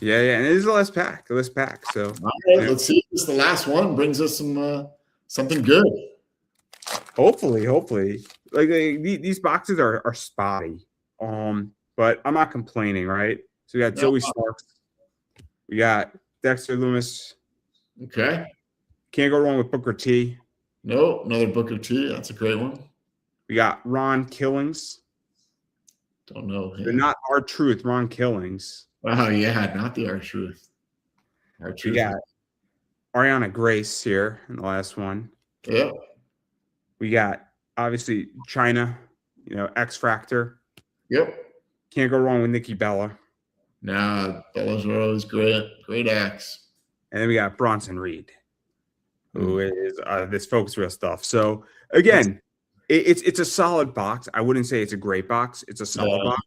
Speaker 1: Yeah. And it is the last pack. So
Speaker 2: all right, let's see if this the last one brings us some something good.
Speaker 1: Hopefully. Like these boxes are spotty. But I'm not complaining, right? So we got Zoe Starks. We got Dexter Loomis.
Speaker 2: Okay.
Speaker 1: Can't go wrong with Booker T.
Speaker 2: No, another Booker T. That's a great one.
Speaker 1: We got Ron Killings.
Speaker 2: Don't know him.
Speaker 1: But not R-Truth, Ron Killings.
Speaker 2: Oh, yeah, not the R-Truth.
Speaker 1: We got Ariana Grace here in the last one.
Speaker 2: Yeah.
Speaker 1: We got, obviously, China, X-Fractor.
Speaker 2: Yep.
Speaker 1: Can't go wrong with Nikki Bella.
Speaker 2: Nah, Bella's are always great. Great acts.
Speaker 1: And then we got Bronson Reed. who is this Focus Wheel stuff. So again, it's a solid box. I wouldn't say it's a great box. It's a solid box.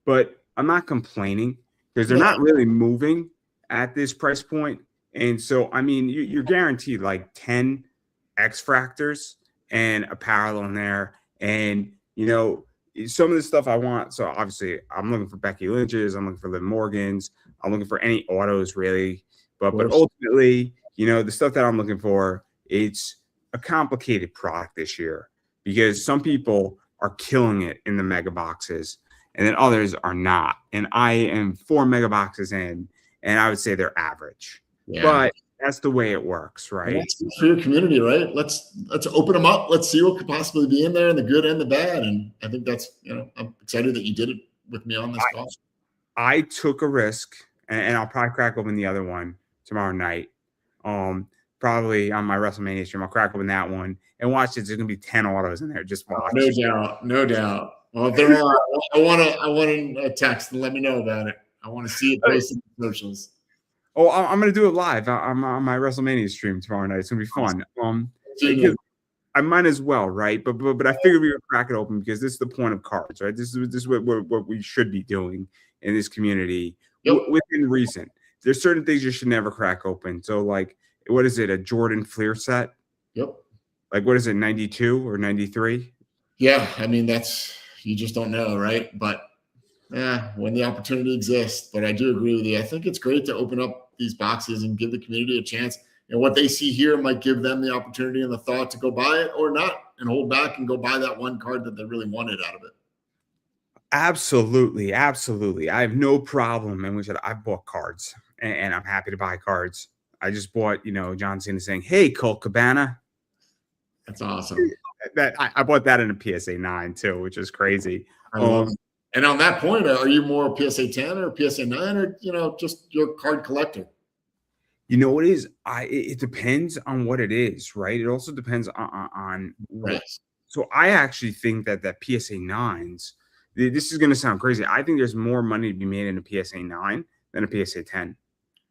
Speaker 1: But I'm not complaining because they're not really moving at this price point. And so, I mean, you're guaranteed like 10 X Fractors and a parallel in there. And, you know, some of the stuff I want. So obviously, I'm looking for Becky Lynch's. I'm looking for Liv Morgan's. I'm looking for any autos, really. But ultimately, you know, the stuff that I'm looking for, it's a complicated product this year because some people are killing it in the mega boxes and then others are not. And I am 4 mega boxes in, and I would say they're average. Yeah. But that's the way it works, right?
Speaker 2: And that's for your community, right? Let's open them up. Let's see what could possibly be in there, and the good and the bad. And I think that's, you know, I'm excited that you did it with me on this call.
Speaker 1: I took a risk, and I'll probably crack open the other one tomorrow night. Probably on my WrestleMania stream, I'll crack open that one and watch it. There's gonna be 10 autos in there. Just watch.
Speaker 2: No doubt. Well, if there are, I want a text and let me know about it. I want to see it posted in socials.
Speaker 1: Oh, I'm gonna do it live. I'm on my WrestleMania stream tomorrow night. It's gonna be fun. I might as well, right? But I figured we would crack it open because this is the point of cards, right? This is what we should be doing in this community within reason. There's certain things you should never crack open. So, like, what is it? A Jordan Fleer set?
Speaker 2: Yep.
Speaker 1: Like, what is it? 92 or 93?
Speaker 2: Yeah, I mean, you just don't know, right? But when the opportunity exists. But I do agree with you. I think it's great to open up these boxes and give the community a chance. And what they see here might give them the opportunity and the thought to go buy it or not and hold back and go buy that one card that they really wanted out of it.
Speaker 1: Absolutely. Absolutely. I have no problem. And I've bought cards and I'm happy to buy cards. I just bought, you know, John Cena saying, "Hey, Colt Cabana."
Speaker 2: That's awesome.
Speaker 1: I bought that in a PSA 9 too, which is crazy.
Speaker 2: And on that point, are you more PSA 10 or PSA 9 or, you know, just your card collector?
Speaker 1: You know what it is? It depends on what it is, right? It also depends on what. So I actually think that PSA 9s, this is going to sound crazy. I think there's more money to be made in a PSA 9 than a PSA 10.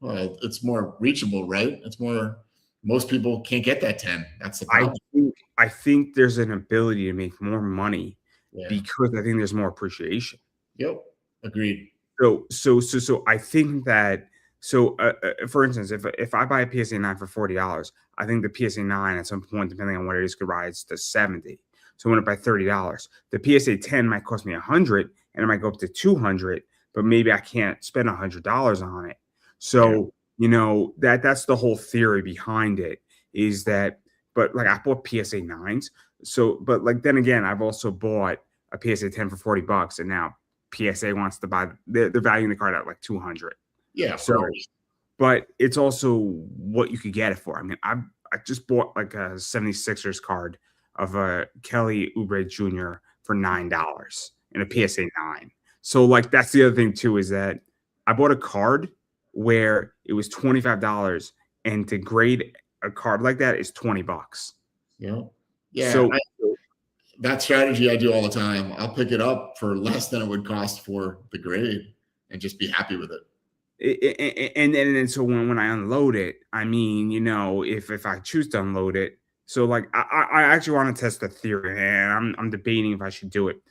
Speaker 2: Well, it's more reachable, right? It's more, most people can't get that 10. That's the problem.
Speaker 1: I think there's an ability to make more money because I think there's more appreciation.
Speaker 2: Yep. Agreed.
Speaker 1: So I think that, for instance, if I buy a PSA 9 for $40, I think the PSA 9 at some point, depending on what it is, could rise to $70. So I'm going to buy $30. The PSA 10 might cost me $100 and it might go up to $200, but maybe I can't spend $100 on it. So, you know, that's the whole theory behind it is that, but like I bought PSA 9s. So, but like, then again, I've also bought a PSA 10 for $40 and now PSA wants to buy the valuing the card at like $200.
Speaker 2: Yeah.
Speaker 1: So, but it's also what you could get it for. I mean, I just bought like a 76ers card of a Kelly Oubre Jr. for $9 in a PSA 9. So like, that's the other thing too, is that I bought a card where it was $25 and to grade a card like that is $20.
Speaker 2: Yeah. So that strategy I do all the time. I'll pick it up for less than it would cost for the grade and just be happy with it.
Speaker 1: And then so when I unload it, I mean, you know, if I choose to unload it, so like I actually want to test the theory and I'm debating if I should do it.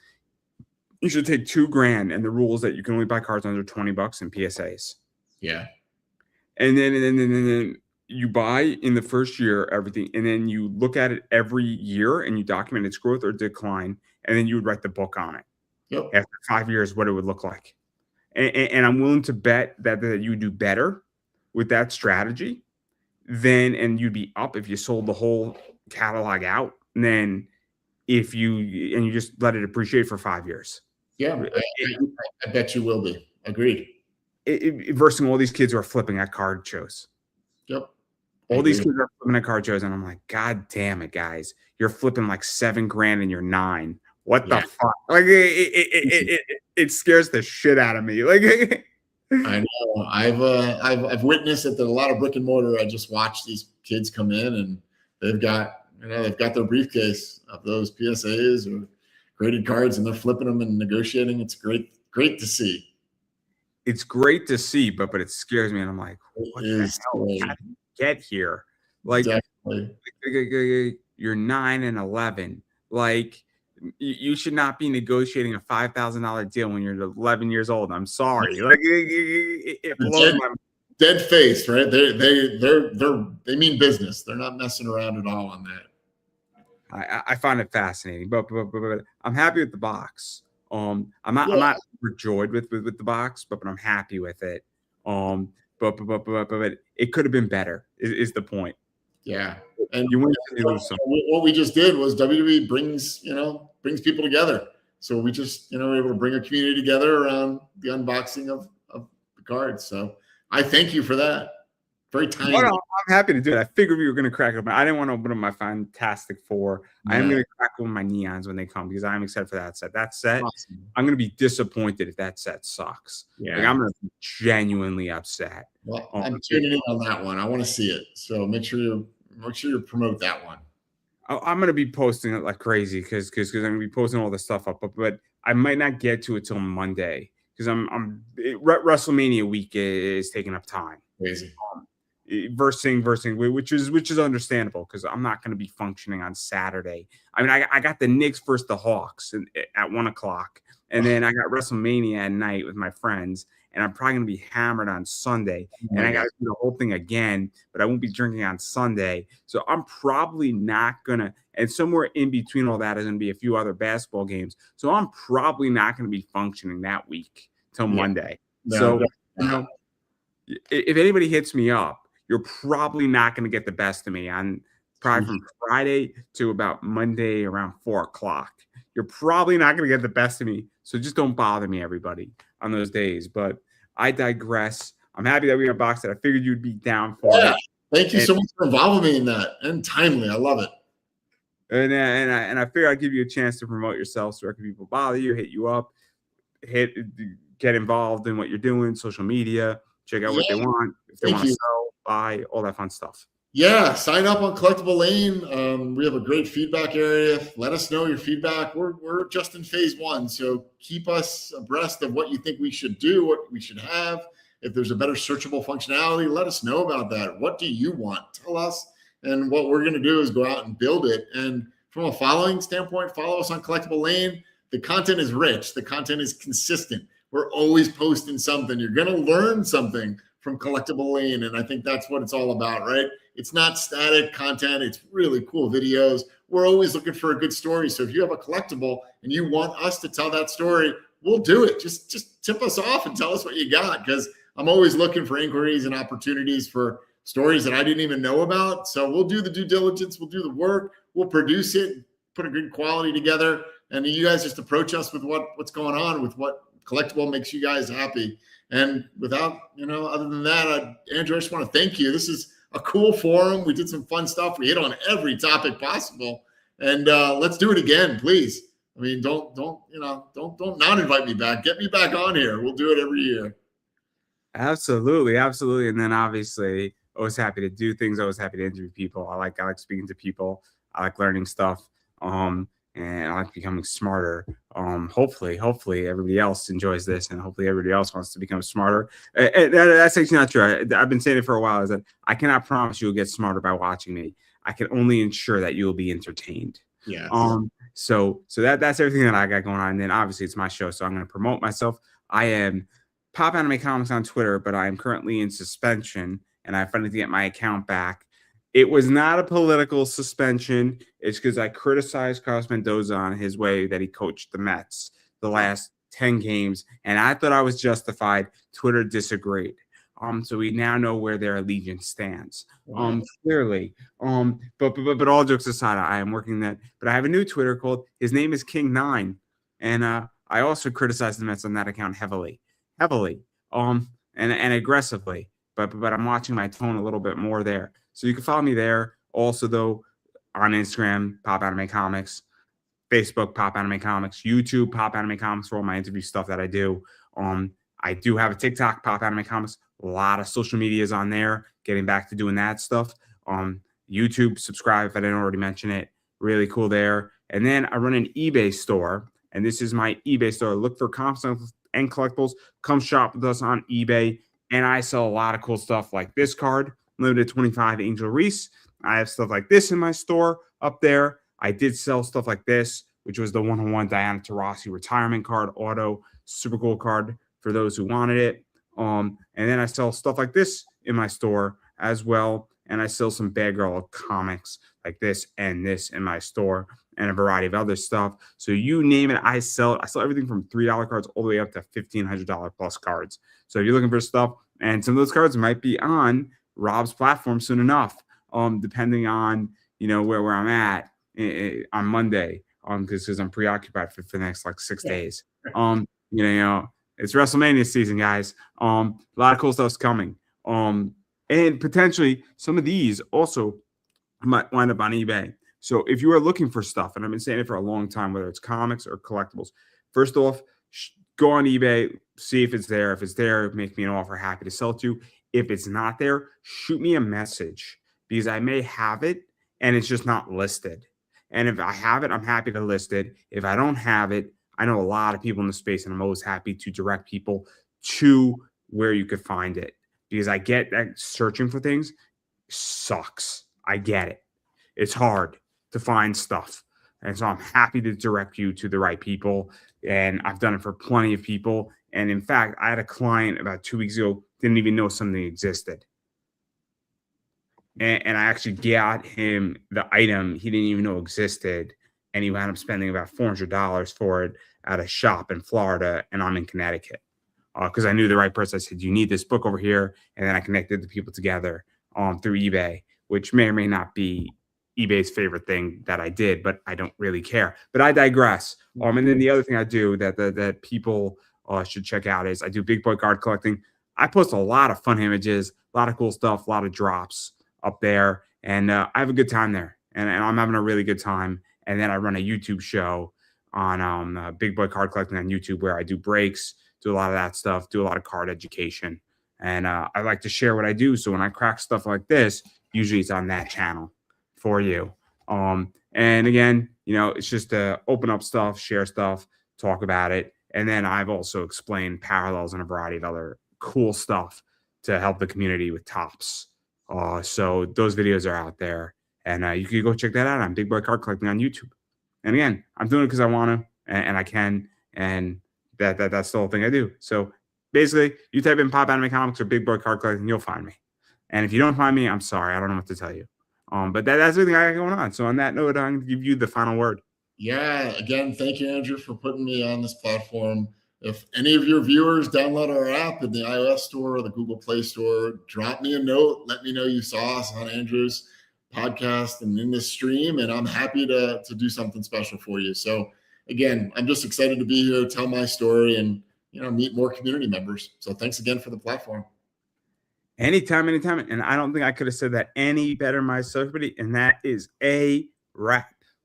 Speaker 1: You should take $2,000 and the rule is that you can only buy cards under $20 in PSAs.
Speaker 2: Yeah.
Speaker 1: And then you buy in the first year everything, and then you look at it every year and you document its growth or decline, and then you would write the book on it.
Speaker 2: Yep.
Speaker 1: After 5 years, what it would look like. And I'm willing to bet that you would do better with that strategy and you'd be up if you sold the whole catalog out than if you just let it appreciate for 5 years.
Speaker 2: Yeah, I bet you will be. Agreed.
Speaker 1: Versus all these kids who are flipping at card shows.
Speaker 2: Yep.
Speaker 1: All these kids are flipping at card shows, and I'm like, God damn it, guys! You're flipping like $7,000 and you're 9. What the fuck? Like it scares the shit out of me. Like
Speaker 2: I know. I've witnessed it that a lot of brick and mortar. I just watch these kids come in and they've got their briefcase of those PSAs or graded cards, and they're flipping them and negotiating. It's great to see.
Speaker 1: It's great to see, but it scares me, and I'm like, what the hell? How did you get here? Like,
Speaker 2: Definitely.
Speaker 1: you're 9 and 11. Like, you should not be negotiating a $5,000 deal when you're 11 years old. I'm sorry. Like, it blows my mind.
Speaker 2: Dead face, right? They mean business. They're not messing around at all on that.
Speaker 1: I find it fascinating, but I'm happy with the box. I'm not overjoyed with the box, but I'm happy with it. But it could have been better. Is the point?
Speaker 2: Yeah, and
Speaker 1: you win some, you lose some.
Speaker 2: What we just did was WWE brings people together. So we just were able to bring a community together around the unboxing of the cards. So I thank you for that. Very tiny.
Speaker 1: Well, I'm happy to do it. I figured we were going to crack open. I didn't want to open up my Fantastic Four. I am going to crack open my Neons when they come because I'm excited for that set. That set, awesome. I'm going to be disappointed if that set sucks. Yeah. Like, I'm going to be genuinely upset.
Speaker 2: Well, I'm tuning in on that one. I want to see it. So make sure you promote that one.
Speaker 1: I'm going to be posting it like crazy because I'm going to be posting all this stuff up. But I might not get to it till Monday because WrestleMania week is taking up time.
Speaker 2: Crazy.
Speaker 1: Versing, which is understandable because I'm not going to be functioning on Saturday. I mean, I got the Knicks versus the Hawks at 1:00, and then I got WrestleMania at night with my friends, and I'm probably going to be hammered on Sunday, and I got to do the whole thing again, but I won't be drinking on Sunday, so I'm probably not going to. And somewhere in between all that is going to be a few other basketball games, so I'm probably not going to be functioning that week till Monday. So if anybody hits me up, you're probably not going to get the best of me on probably from Friday to about Monday around 4:00. You're probably not going to get the best of me. So just don't bother me, everybody, on those days. But I digress. I'm happy that we unboxed it. I figured you'd be down for it.
Speaker 2: Thank you so much for involving me in that. And timely. I love it.
Speaker 1: And I figured I'd give you a chance to promote yourself so people bother you, hit you up, get involved in what you're doing, social media, check out what they want, if they want to sell, buy, all that fun stuff.
Speaker 2: Yeah, sign up on Collectible Lane. We have a great feedback area. Let us know your feedback. We're just in phase 1, so keep us abreast of what you think we should do, what we should have. If there's a better searchable functionality, let us know about that. What do you want? Tell us. And what we're going to do is go out and build it. And from a following standpoint, follow us on Collectible Lane. The content is rich. The content is consistent. We're always posting something. You're going to learn something from Collectible Lane, and I think that's what it's all about, right? It's not static content. It's really cool videos. We're always looking for a good story. So if you have a collectible and you want us to tell that story, we'll do it. Just tip us off and tell us what you got, because I'm always looking for inquiries and opportunities for stories that I didn't even know about. So we'll do the due diligence. We'll do the work. We'll produce it, put a good quality together, and you guys just approach us with what's going on, with what Collectible makes you guys happy. And without, other than that, Andrew, I just want to thank you. This is a cool forum. We did some fun stuff. We hit on every topic possible, and let's do it again, please. I mean, don't not invite me back. Get me back on here. We'll do it every year.
Speaker 1: Absolutely. And then obviously, always happy to do things. Always happy to interview people. I like speaking to people. I like learning stuff. And I like becoming smarter. Hopefully everybody else enjoys this, and hopefully everybody else wants to become smarter. That's actually not true. I've been saying it for a while, is that I cannot promise you will get smarter by watching me. I can only ensure that you will be entertained.
Speaker 2: Yeah.
Speaker 1: So that's everything that I got going on. And then obviously it's my show, so I'm going to promote myself. I am Pop Anime Comics on Twitter, but I am currently in suspension, and I finally get my account back. It was not a political suspension. It's because I criticized Carlos Mendoza on his way that he coached the Mets the last 10 games, and I thought I was justified. Twitter disagreed. So we now know where their allegiance stands. Clearly. But all jokes aside, I am working that. But I have a new Twitter called, his name is King9, and I also criticized the Mets on that account heavily, and aggressively. But I'm watching my tone a little bit more there. So you can follow me there. Also, though, on Instagram, Pop Anime Comics, Facebook, Pop Anime Comics, YouTube, Pop Anime Comics for all my interview stuff that I do. I do have a TikTok, Pop Anime Comics. A lot of social medias on there. Getting back to doing that stuff. YouTube, subscribe if I didn't already mention it. Really cool there. And then I run an eBay store, and this is my eBay store. Look for comics and collectibles. Come shop with us on eBay. And I sell a lot of cool stuff like this card, limited 25 Angel Reese. I have stuff like this in my store up there. I did sell stuff like this, which was the one-on-one Diana Taurasi retirement card, auto, super cool card for those who wanted it. And then I sell stuff like this in my store as well. And I sell some Bad Girl comics like this and this in my store, and a variety of other stuff. So you name it, I sell it. I sell everything from $3 cards all the way up to $1,500 plus cards. So if you're looking for stuff, and some of those cards might be on Rob's platform soon enough, depending on where I'm at on Monday, because I'm preoccupied for the next like 6 days. It's WrestleMania season, guys. A lot of cool stuff's coming. And potentially some of these also might wind up on eBay. So if you are looking for stuff, and I've been saying it for a long time, whether it's comics or collectibles, first off, go on eBay, see if it's there. If it's there, make me an offer. Happy to sell it to you. If it's not there, shoot me a message, because I may have it and it's just not listed. And if I have it, I'm happy to list it. If I don't have it, I know a lot of people in the space, and I'm always happy to direct people to where you could find it, because I get that searching for things sucks. I get it. It's hard to find stuff. And so I'm happy to direct you to the right people. And I've done it for plenty of people. And in fact, I had a client about 2 weeks ago, didn't even know something existed. And I actually got him the item he didn't even know existed. And he wound up spending about $400 for it at a shop in Florida. And I'm in Connecticut. Because I knew the right person. I said, you need this book over here. And then I connected the people together through eBay, which may or may not be eBay's favorite thing that I did, but I don't really care. But I digress. And then the other thing I do that people should check out is I do big boy card collecting. I post a lot of fun images, a lot of cool stuff, a lot of drops up there. And I have a good time there. And I'm having a really good time. And then I run a YouTube show on big boy card collecting on YouTube, where I do breaks, do a lot of that stuff, do a lot of card education. And I like to share what I do. So when I crack stuff like this, usually it's on that channel for you. And again, it's just to open up stuff, share stuff, talk about it. And then I've also explained parallels and a variety of other cool stuff to help the community with tops. So those videos are out there, and you can go check that out on Big Boy Card Collecting on YouTube. And again, I'm doing it because I want to, and I can, and that's the whole thing I do. So basically, you type in Pop Anime Comics or Big Boy Card Collecting, you'll find me. And if you don't find me, I'm sorry. I don't know what to tell you. But that's everything I got going on. So on that note, I'm going to give you the final word.
Speaker 2: Yeah. Again, thank you, Andrew, for putting me on this platform. If any of your viewers download our app in the iOS store or the Google Play Store, drop me a note. Let me know you saw us on Andrew's podcast and in this stream, and I'm happy to do something special for you. So again, I'm just excited to be here, tell my story, and meet more community members. So thanks again for the platform.
Speaker 1: Anytime. And I don't think I could have said that any better myself, and that is a wrap.